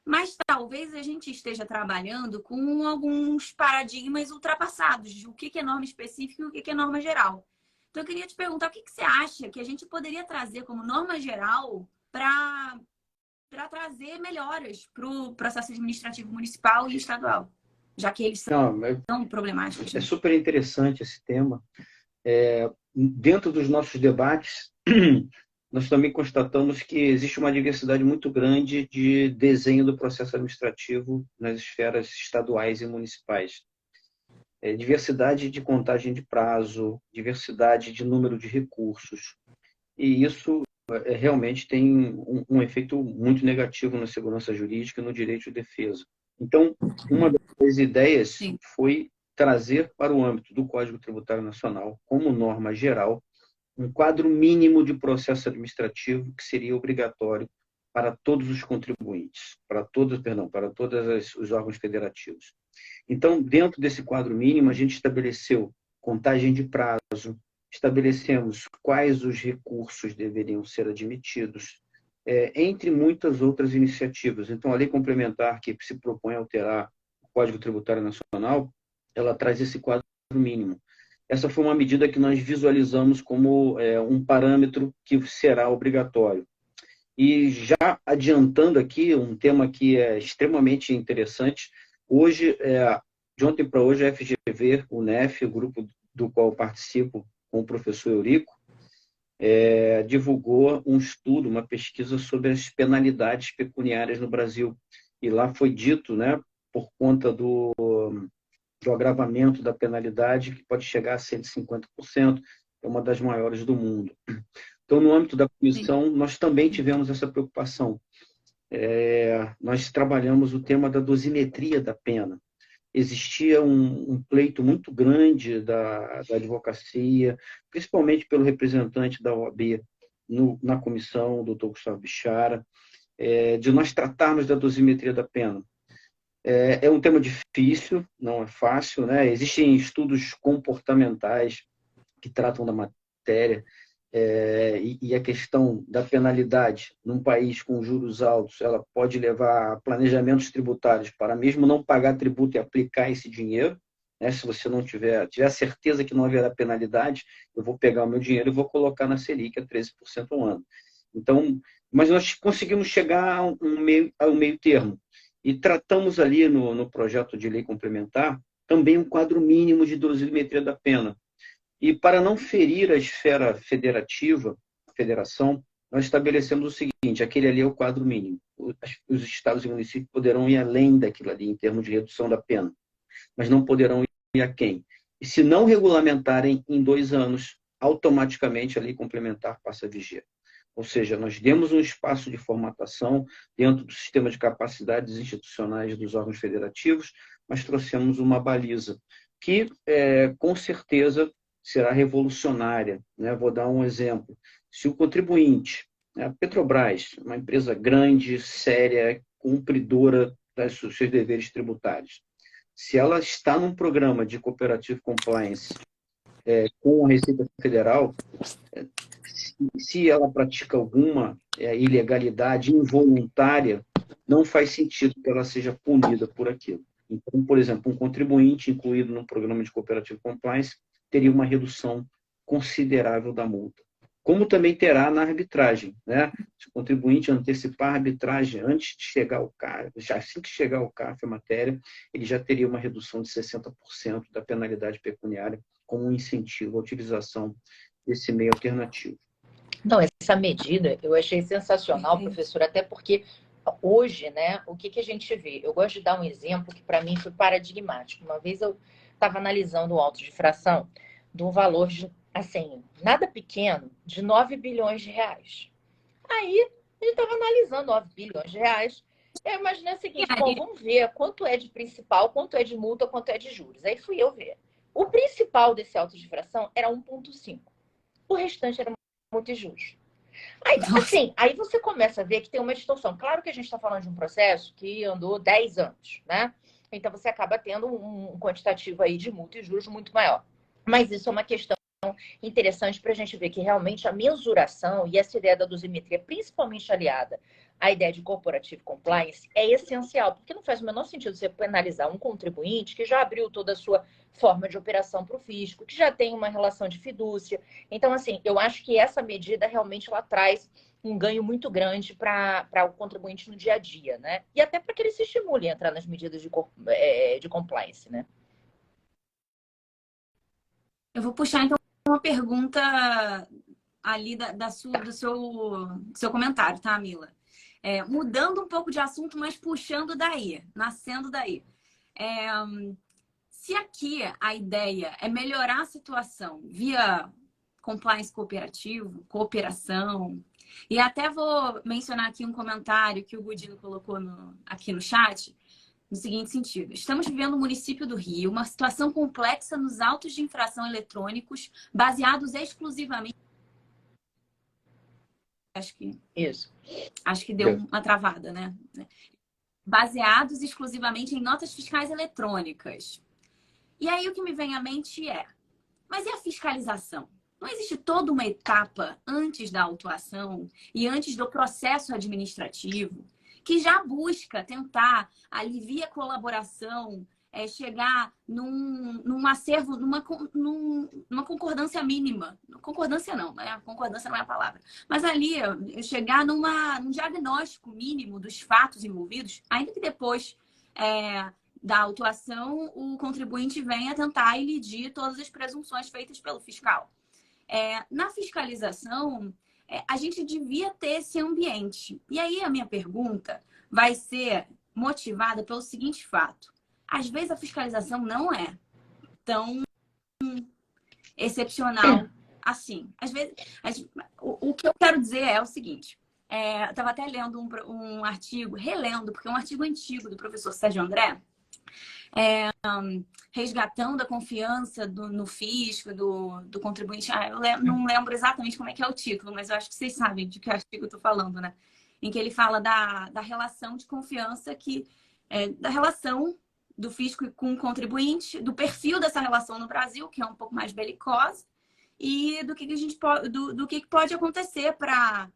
Mas talvez a gente esteja trabalhando com alguns paradigmas ultrapassados de o que é norma específica e o que é norma geral. Então, eu queria te perguntar o que você acha que a gente poderia trazer como norma geral para trazer melhoras para o processo administrativo municipal e estadual, já que eles são problemáticos. É super interessante esse tema. Dentro dos nossos debates, nós também constatamos que existe uma diversidade muito grande de desenho do processo administrativo nas esferas estaduais e municipais. Diversidade de contagem de prazo, diversidade de número de recursos. E isso realmente tem um efeito muito negativo na segurança jurídica e no direito de defesa. Então, uma das ideias foi trazer para o âmbito do Código Tributário Nacional, como norma geral, um quadro mínimo de processo administrativo que seria obrigatório para todos os contribuintes, para todos os órgãos federativos. Então, dentro desse quadro mínimo, a gente estabeleceu contagem de prazo, estabelecemos quais os recursos deveriam ser admitidos, entre muitas outras iniciativas. Então, a lei complementar que se propõe a alterar o Código Tributário Nacional, ela traz esse quadro mínimo. Essa foi uma medida que nós visualizamos como um parâmetro que será obrigatório. E já adiantando aqui, um tema que é extremamente interessante, hoje, de ontem para hoje, a FGV, o NEF, o Grupo do qual eu participo com o professor Eurico, divulgou um estudo, uma pesquisa sobre as penalidades pecuniárias no Brasil. E lá foi dito, né, por conta do agravamento da penalidade, que pode chegar a 150%, é uma das maiores do mundo. Então, no âmbito da comissão, nós também tivemos essa preocupação. Nós trabalhamos o tema da dosimetria da pena. Existia um pleito muito grande da advocacia, principalmente pelo representante da OAB na comissão, o doutor Gustavo Bichara, de nós tratarmos da dosimetria da pena. É um tema difícil, não é fácil, né? Existem estudos comportamentais que tratam da matéria, e a questão da penalidade num país com juros altos, ela pode levar a planejamentos tributários para mesmo não pagar tributo e aplicar esse dinheiro, né? Se você não tiver certeza que não haverá penalidade, eu vou pegar o meu dinheiro e vou colocar na Selic a 13% ao ano. Então, mas nós conseguimos chegar a um meio termo e tratamos ali no projeto de lei complementar também um quadro mínimo de dosimetria da pena. E para não ferir a esfera federativa, a federação, nós estabelecemos o seguinte: aquele ali é o quadro mínimo. Os estados e municípios poderão ir além daquilo ali em termos de redução da pena, mas não poderão ir a quem? E se não regulamentarem em 2 anos, automaticamente a lei complementar passa a viger. Ou seja, nós demos um espaço de formatação dentro do sistema de capacidades institucionais dos órgãos federativos, mas trouxemos uma baliza que, com certeza, será revolucionária, né? Vou dar um exemplo. Se o contribuinte, a Petrobras, uma empresa grande, séria, cumpridora dos seus deveres tributários, se ela está num programa de cooperative compliance com a Receita Federal, se ela pratica alguma ilegalidade involuntária, não faz sentido que ela seja punida por aquilo. Então, por exemplo, um contribuinte incluído no programa de cooperative compliance teria uma redução considerável da multa. Como também terá na arbitragem, né? Se o contribuinte antecipar a arbitragem antes de chegar ao CARF, assim que chegar ao CARF a matéria, ele já teria uma redução de 60% da penalidade pecuniária como um incentivo à utilização desse meio alternativo. Não, essa medida eu achei sensacional, professor, até porque hoje, né, o que a gente vê? Eu gosto de dar um exemplo que para mim foi paradigmático. Uma vez eu estava analisando o auto de infração de um valor de, assim, nada pequeno, de 9 bilhões de reais. Aí, a gente estava analisando 9 bilhões de reais. Eu imaginei o seguinte: bom, vamos ver quanto é de principal, quanto é de multa, quanto é de juros. Aí fui eu ver. O principal desse auto de infração era 1,5. O restante era multijuros. Aí, assim, aí você começa a ver que tem uma distorção. Claro que a gente está falando de um processo que andou 10 anos, né? Então você acaba tendo um quantitativo aí de multa e juros muito maior. Mas isso é uma questão interessante para a gente ver que realmente a mensuração e essa ideia da dosimetria, principalmente aliada à ideia de corporative compliance, é essencial, porque não faz o menor sentido você penalizar um contribuinte que já abriu toda a sua forma de operação para o fisco, que já tem uma relação de fidúcia. Então, assim, eu acho que essa medida realmente ela traz um ganho muito grande para o contribuinte no dia a dia, né? E até para que ele se estimule a entrar nas medidas de compliance, né? Eu vou puxar, então, uma pergunta ali do seu comentário, tá, Mila? Mudando um pouco de assunto, mas puxando daí, nascendo daí. Se aqui a ideia é melhorar a situação via compliance cooperativo, cooperação, e até vou mencionar aqui um comentário que o Godino colocou aqui no chat, no seguinte sentido: estamos vivendo no município do Rio uma situação complexa nos autos de infração eletrônicos baseados exclusivamente... Acho que deu uma travada, né? Baseados exclusivamente em notas fiscais eletrônicas. E aí o que me vem à mente mas e a fiscalização? Não existe toda uma etapa antes da autuação e antes do processo administrativo que já busca tentar, ali via colaboração, chegar num acervo, numa concordância mínima. Concordância não, né? Concordância não é a palavra. Mas ali, chegar num diagnóstico mínimo dos fatos envolvidos, ainda que depois da autuação, o contribuinte vem a tentar elidir todas as presunções feitas pelo fiscal. Na fiscalização, a gente devia ter esse ambiente. E aí a minha pergunta vai ser motivada pelo seguinte fato. Às vezes a fiscalização não é tão excepcional assim. Às vezes, o que eu quero dizer é o seguinte. Eu estava até lendo um artigo, relendo, porque é um artigo antigo do professor Sérgio André, resgatando a confiança no fisco, do contribuinte. Eu não lembro exatamente como é que é o título, mas eu acho que vocês sabem de que artigo eu estou falando, né? Em que ele fala da relação de confiança da relação do fisco com o contribuinte, do perfil dessa relação no Brasil, que é um pouco mais belicosa, e do que a gente pode, do que pode acontecer para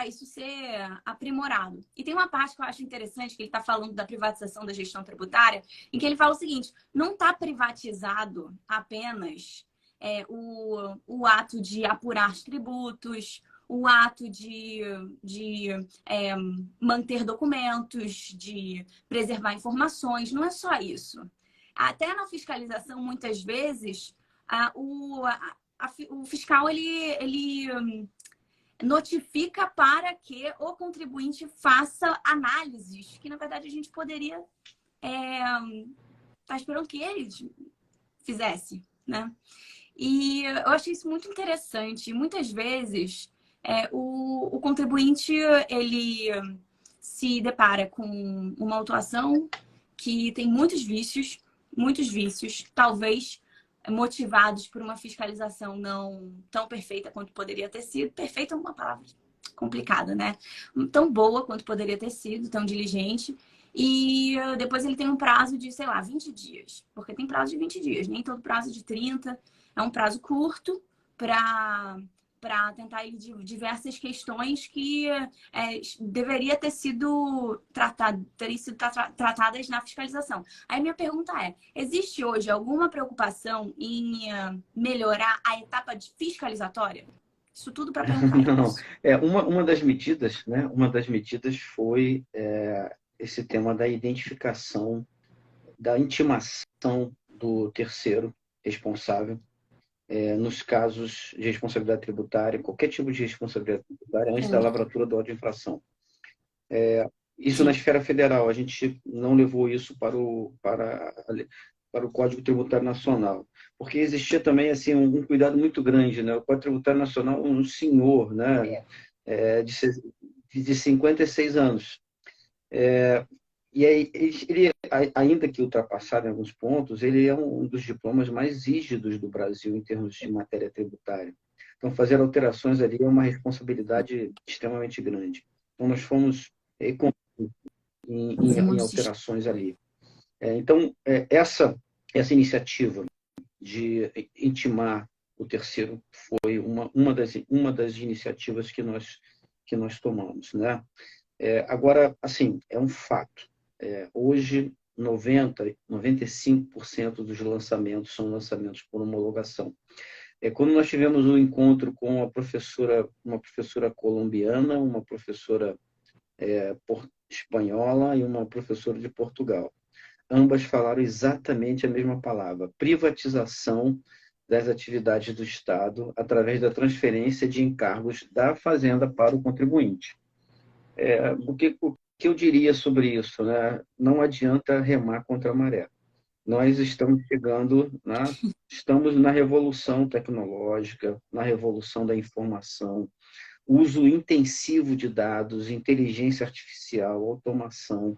isso ser aprimorado. E tem uma parte que eu acho interessante, que ele está falando da privatização da gestão tributária, em que ele fala o seguinte: não está privatizado apenas o ato de apurar os tributos, o ato de manter documentos, de preservar informações. Não é só isso. Até na fiscalização, muitas vezes, o fiscal ele notifica para que o contribuinte faça análises que, na verdade, a gente poderia estar esperando que ele fizesse, né? E eu achei isso muito interessante. Muitas vezes, o contribuinte ele se depara com uma autuação que tem muitos vícios, talvez motivados por uma fiscalização não tão perfeita quanto poderia ter sido. Perfeita é uma palavra complicada, né? Tão boa quanto poderia ter sido, tão diligente. E depois ele tem um prazo de, sei lá, 20 dias. Porque tem prazo de 20 dias, nem todo prazo de 30. É um prazo curto para tentar ir de diversas questões que deveria ter sido tratadas na fiscalização. Aí minha pergunta existe hoje alguma preocupação em melhorar a etapa fiscalizatória? Isso tudo para perguntar Não, isso. uma das medidas, né? Uma das medidas foi esse tema da identificação, da intimação do terceiro responsável nos casos de responsabilidade tributária, qualquer tipo de responsabilidade tributária, antes da lavratura do auto de infração. Isso na esfera federal, a gente não levou isso para o Código Tributário Nacional, porque existia também assim um cuidado muito grande, né? O Código Tributário Nacional, um senhor, né? De 56 anos. E aí, ele, ainda que ultrapassado em alguns pontos, ele é um dos diplomas mais rígidos do Brasil em termos de matéria tributária. Então, fazer alterações ali é uma responsabilidade extremamente grande. Então, nós fomos em alterações ali. Então, essa iniciativa de intimar o terceiro foi uma das iniciativas que nós tomamos, né? Agora, assim, é um fato. Hoje, 95% dos lançamentos são lançamentos por homologação. Quando nós tivemos um encontro com uma professora colombiana, uma professora espanhola e uma professora de Portugal. Ambas falaram exatamente a mesma palavra: privatização das atividades do Estado através da transferência de encargos da Fazenda para o contribuinte. O que eu diria sobre isso, né? Não adianta remar contra a maré. Nós estamos estamos na revolução tecnológica, na revolução da informação, uso intensivo de dados, inteligência artificial, automação,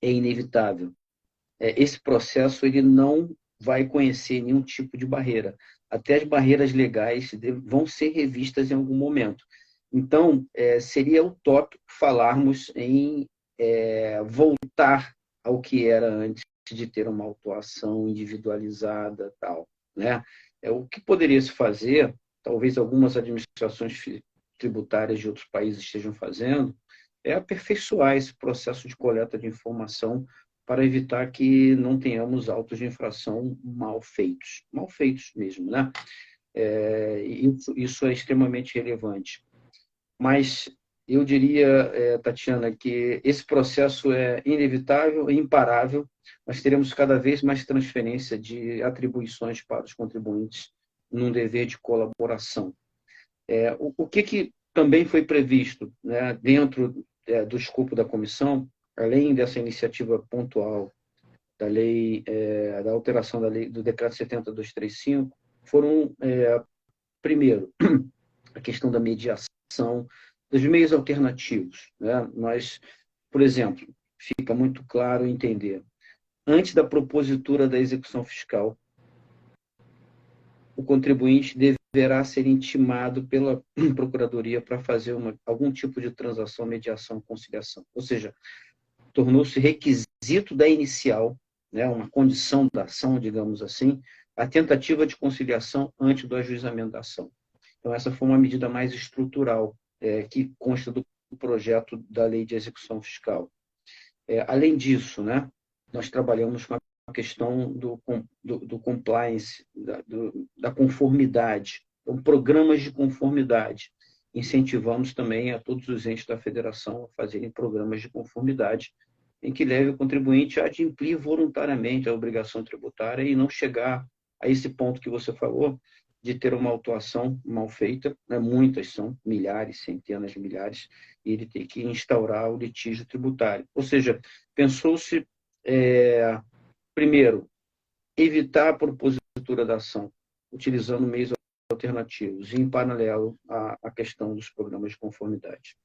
é inevitável. Esse processo ele não vai conhecer nenhum tipo de barreira. Até as barreiras legais vão ser revistas em algum momento. Então, seria utópico falarmos em voltar ao que era antes de ter uma autuação individualizada, tal, né? O que poderia se fazer, talvez algumas administrações tributárias de outros países estejam fazendo, é aperfeiçoar esse processo de coleta de informação para evitar que não tenhamos autos de infração mal feitos mesmo, né? Isso é extremamente relevante. Mas eu diria, Tatiana, que esse processo é inevitável e imparável. Nós teremos cada vez mais transferência de atribuições para os contribuintes num dever de colaboração. O que também foi previsto, né, dentro do escopo da comissão, além dessa iniciativa pontual da lei, da alteração da lei do decreto 70.235, foram, primeiro, a questão da mediação, dos meios alternativos, né? Nós, por exemplo, fica muito claro entender, antes da propositura da execução fiscal, o contribuinte deverá ser intimado pela Procuradoria para fazer algum tipo de transação, mediação, conciliação. Ou seja, tornou-se requisito da inicial, né, uma condição da ação, digamos assim, a tentativa de conciliação antes do ajuizamento da ação. Então, essa foi uma medida mais estrutural, que consta do projeto da Lei de Execução Fiscal. Além disso, né, nós trabalhamos com a questão do compliance, da conformidade, então, programas de conformidade. Incentivamos também a todos os entes da federação a fazerem programas de conformidade, em que leve o contribuinte a adimplir voluntariamente a obrigação tributária e não chegar a esse ponto que você falou, de ter uma autuação mal feita, né? Muitas são, milhares, centenas de milhares, e ele tem que instaurar o litígio tributário. Ou seja, pensou-se, primeiro, evitar a propositura da ação, utilizando meios alternativos, e, em paralelo, a questão dos programas de conformidade.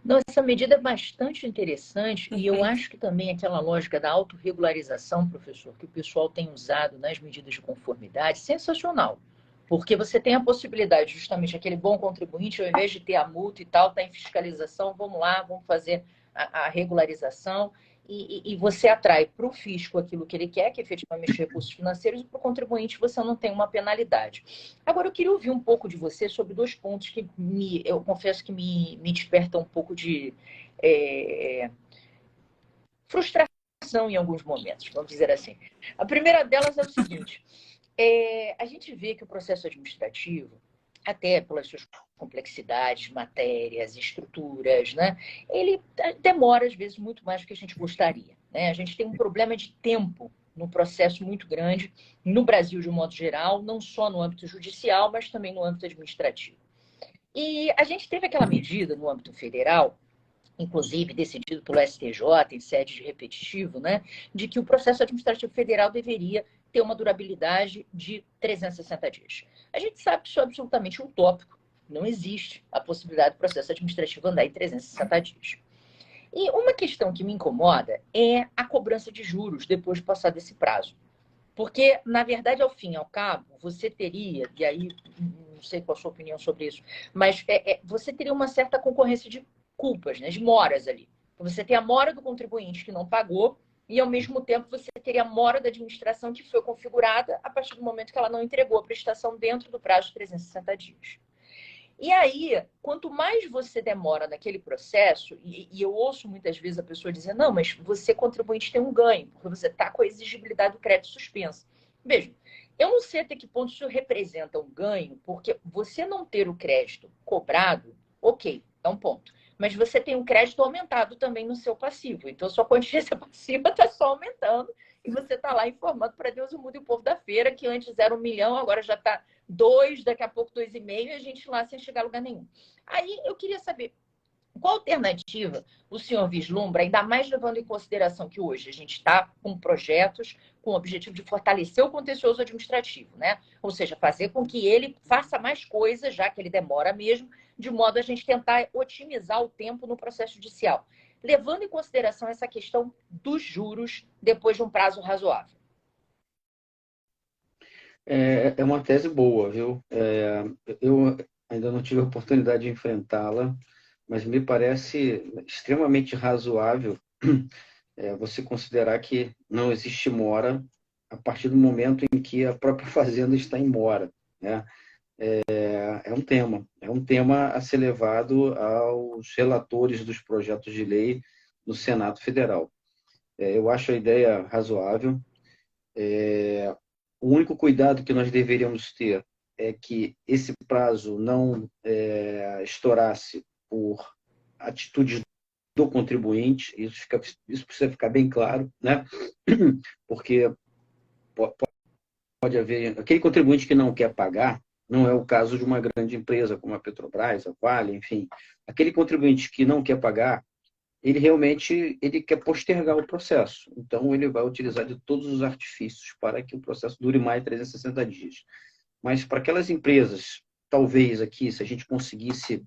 Não, essa medida é bastante interessante e eu acho que também aquela lógica da autorregularização, professor, que o pessoal tem usado nas medidas de conformidade, sensacional. Porque você tem a possibilidade, justamente, aquele bom contribuinte, ao invés de ter a multa e tal, está em fiscalização, vamos lá, vamos fazer a regularização e você atrai para o fisco aquilo que ele quer, que é efetivamente recursos financeiros, e para o contribuinte você não tem uma penalidade. Agora, eu queria ouvir um pouco de você sobre dois pontos que eu confesso que me despertam um pouco de frustração em alguns momentos, vamos dizer assim. A primeira delas é o seguinte: a gente vê que o processo administrativo, até pelas suas complexidades, matérias, estruturas, né? Ele demora, às vezes, muito mais do que a gente gostaria, né? A gente tem um problema de tempo no processo muito grande, no Brasil, de um modo geral, não só no âmbito judicial, mas também no âmbito administrativo. E a gente teve aquela medida no âmbito federal, inclusive decidido pelo STJ, em sede de repetitivo, né, de que o processo administrativo federal deveria ter uma durabilidade de 360 dias. A gente sabe que isso é absolutamente utópico. Não existe a possibilidade do processo administrativo andar em 360 dias. E uma questão que me incomoda é a cobrança de juros depois de passar desse prazo. Porque, na verdade, ao fim e ao cabo, você teria, e aí não sei qual a sua opinião sobre isso, mas você teria uma certa concorrência de culpas, né, de moras ali. Você tem a mora do contribuinte que não pagou e, ao mesmo tempo, você teria a mora da administração que foi configurada a partir do momento que ela não entregou a prestação dentro do prazo de 360 dias. E aí, quanto mais você demora naquele processo, e eu ouço muitas vezes a pessoa dizer, não, mas você, contribuinte, tem um ganho, porque você está com a exigibilidade do crédito suspensa. Veja, eu não sei até que ponto isso representa um ganho, porque você não ter o crédito cobrado, ok, é um ponto. Mas você tem um crédito aumentado também no seu passivo. Então, a sua contingência passiva está só aumentando e você está lá informando para Deus o mundo e o povo da feira, que antes era 1 milhão, agora já está 2, daqui a pouco 2,5, e a gente lá sem chegar a lugar nenhum. Aí eu queria saber, qual alternativa o senhor vislumbra, ainda mais levando em consideração que hoje a gente está com projetos com o objetivo de fortalecer o contencioso administrativo, né? Ou seja, fazer com que ele faça mais coisas, já que ele demora mesmo, de modo a gente tentar otimizar o tempo no processo judicial, levando em consideração essa questão dos juros depois de um prazo razoável. É uma tese boa, viu? Eu ainda não tive a oportunidade de enfrentá-la, mas me parece extremamente razoável você considerar que não existe mora a partir do momento em que a própria fazenda está em mora, né? É um tema a ser levado aos relatores dos projetos de lei no Senado Federal. Eu acho a ideia razoável. O único cuidado que nós deveríamos ter é que esse prazo não estourasse por atitudes do contribuinte, isso precisa ficar bem claro, né? Porque pode haver... Aquele contribuinte que não quer pagar, não é o caso de uma grande empresa como a Petrobras, a Vale, enfim. Aquele contribuinte que não quer pagar, ele realmente quer postergar o processo. Então, ele vai utilizar de todos os artifícios para que o processo dure mais de 360 dias. Mas para aquelas empresas, talvez aqui, se a gente conseguisse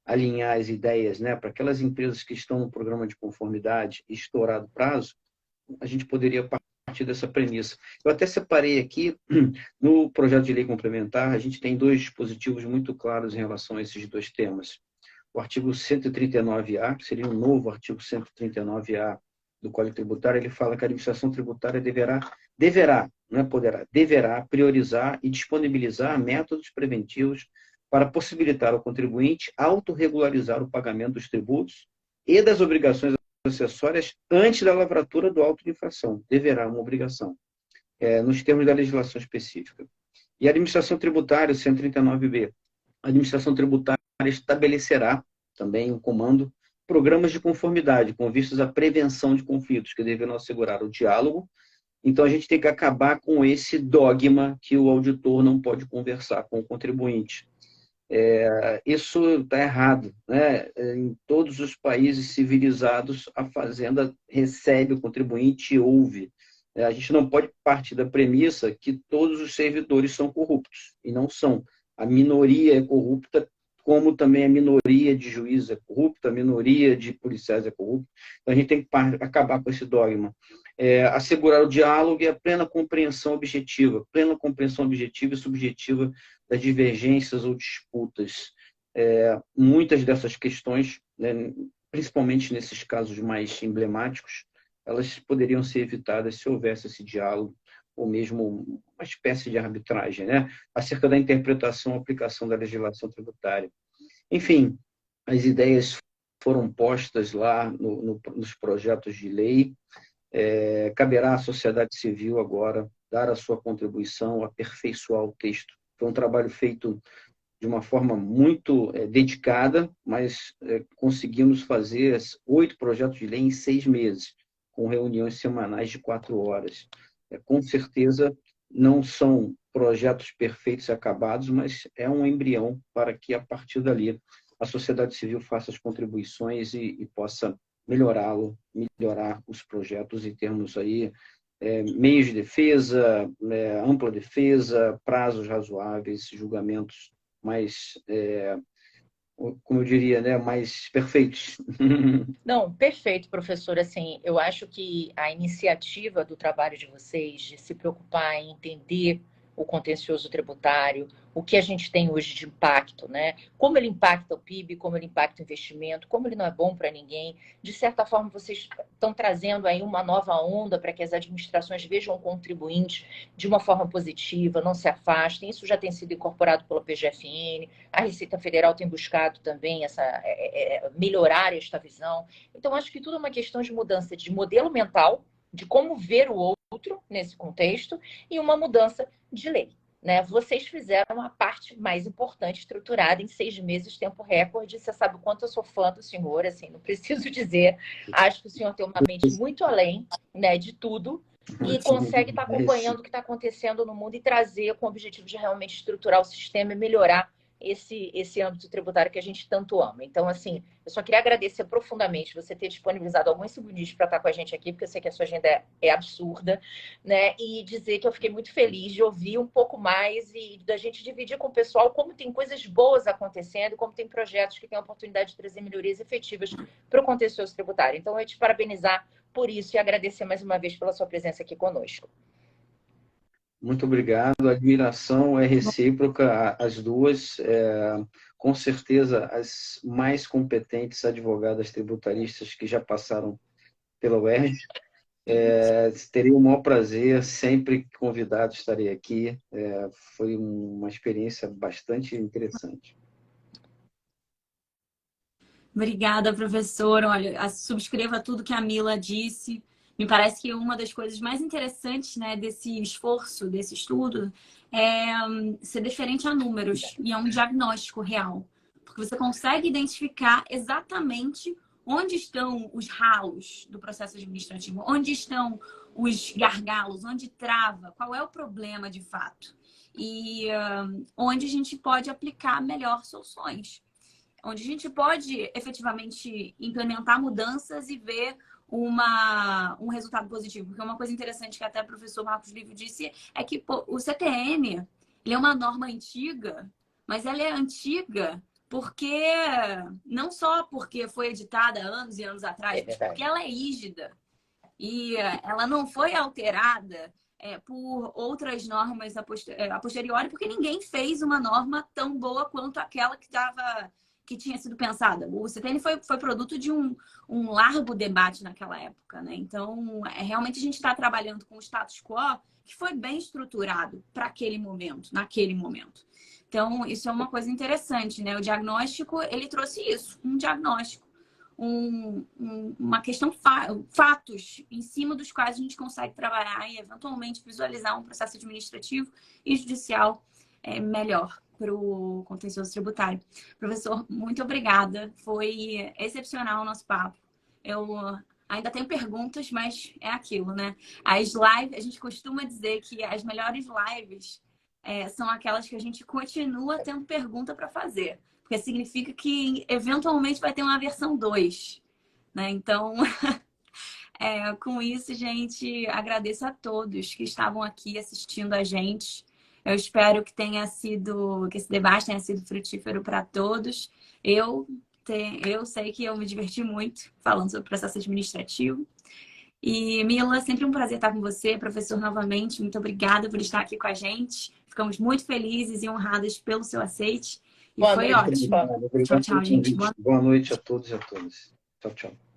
alinhar as ideias, né, para aquelas empresas que estão no programa de conformidade e estourado o prazo, a gente poderia partir dessa premissa. Eu até separei aqui, no projeto de lei complementar, a gente tem dois dispositivos muito claros em relação a esses dois temas. O artigo 139A, que seria um novo artigo 139A do Código Tributário, ele fala que a administração tributária não é poderá, deverá priorizar e disponibilizar métodos preventivos para possibilitar ao contribuinte autorregularizar o pagamento dos tributos e das obrigações acessórias antes da lavratura do auto de infração. Deverá, uma obrigação, nos termos da legislação específica. E a administração tributária, 139B, a administração tributária estabelecerá também um comando, programas de conformidade com vistas à prevenção de conflitos, que deverão assegurar o diálogo. Então, a gente tem que acabar com esse dogma que o auditor não pode conversar com o contribuinte. Isso está errado, né? Em todos os países civilizados, a Fazenda recebe o contribuinte e ouve. A gente não pode partir da premissa que todos os servidores são corruptos, e não são. A minoria é corrupta, como também a minoria de juízes é corrupta, a minoria de policiais é corrupta. Então, a gente tem que acabar com esse dogma. Assegurar o diálogo e a plena compreensão objetiva e subjetiva das divergências ou disputas. Muitas dessas questões, né, principalmente nesses casos mais emblemáticos, elas poderiam ser evitadas se houvesse esse diálogo, ou mesmo uma espécie de arbitragem, né, acerca da interpretação e aplicação da legislação tributária. Enfim, as ideias foram postas lá nos projetos de lei. Caberá à sociedade civil agora dar a sua contribuição, aperfeiçoar o texto. Foi um trabalho feito de uma forma muito dedicada, mas conseguimos fazer 8 projetos de lei em 6 meses, com reuniões semanais de 4 horas. Com certeza, não são projetos perfeitos e acabados, mas é um embrião para que, a partir dali, a sociedade civil faça as contribuições e possa melhorar os projetos e termos aí meios de defesa, ampla defesa, prazos razoáveis, julgamentos mais, como eu diria, né, mais perfeitos. Não, perfeito, professor. Assim, eu acho que a iniciativa do trabalho de vocês de se preocupar em entender o contencioso tributário, o que a gente tem hoje de impacto, né? Como ele impacta o PIB, como ele impacta o investimento, como ele não é bom para ninguém. De certa forma, vocês estão trazendo aí uma nova onda para que as administrações vejam o contribuinte de uma forma positiva, não se afastem. Isso já tem sido incorporado pela PGFN, a Receita Federal tem buscado também melhorar esta visão. Então, acho que tudo é uma questão de mudança de modelo mental, de como ver o outro nesse contexto, e uma mudança de lei. Né? Vocês fizeram a parte mais importante, estruturada em 6 meses, tempo recorde. Você sabe o quanto eu sou fã do senhor, assim, não preciso dizer. Acho que o senhor tem uma mente muito além, né, de tudo, e consegue estar acompanhando o que está acontecendo no mundo e trazer com o objetivo de realmente estruturar o sistema e melhorar esse âmbito tributário que a gente tanto ama. Então, assim, eu só queria agradecer profundamente você ter disponibilizado alguns segundinhos para estar com a gente aqui, porque eu sei que a sua agenda é absurda, né? E dizer que eu fiquei muito feliz de ouvir um pouco mais e da gente dividir com o pessoal como tem coisas boas acontecendo, como tem projetos que têm a oportunidade de trazer melhorias efetivas para o contencioso tributário. Então, eu te parabenizar por isso e agradecer mais uma vez pela sua presença aqui conosco. Muito obrigado. A admiração é recíproca, as duas. Com certeza, as mais competentes advogadas tributaristas que já passaram pela UERJ. Teria o maior prazer, sempre convidado estarei aqui. Foi uma experiência bastante interessante. Obrigada, professor. Olha, subscreva tudo que a Mila disse. Me parece que uma das coisas mais interessantes, né, desse esforço, desse estudo, é ser diferente a números e é um diagnóstico real. porque você consegue identificar exatamente onde estão os ralos do processo administrativo, onde estão os gargalos, onde trava, qual é o problema de fato. E onde a gente pode aplicar melhor soluções. Onde a gente pode efetivamente implementar mudanças e ver um resultado positivo. Porque uma coisa interessante que até o professor Marcos Livio disse é que o CTN ele é uma norma antiga, mas ela é antiga porque não só porque foi editada anos e anos atrás, mas porque ela é rígida. E ela não foi alterada por outras normas a posteriori, porque ninguém fez uma norma tão boa quanto aquela que tinha sido pensada. O CTN foi produto de um largo debate naquela época, né? Então, realmente a gente está trabalhando com o status quo que foi bem estruturado para aquele momento, naquele momento. Então, isso é uma coisa interessante, né? O diagnóstico, ele trouxe isso, um diagnóstico, uma questão, fatos em cima dos quais a gente consegue trabalhar e, eventualmente, visualizar um processo administrativo e judicial melhor para o contencioso tributário. Professor, muito obrigada. Foi excepcional o nosso papo. Eu ainda tenho perguntas, mas é aquilo, né? As lives, a gente costuma dizer que as melhores lives são aquelas que a gente continua tendo pergunta para fazer. Porque significa que, eventualmente, vai ter uma versão 2. Né? Então, com isso, gente, agradeço a todos que estavam aqui assistindo a gente. Eu espero que esse debate tenha sido frutífero para todos. Eu sei que eu me diverti muito falando sobre o processo administrativo. E, Mila, sempre um prazer estar com você. Professor, novamente, muito obrigada por estar aqui com a gente. Ficamos muito felizes e honradas pelo seu aceite. E foi ótimo. Obrigado. Tchau, tchau, gente. Boa noite a todos e a todas. Tchau, tchau.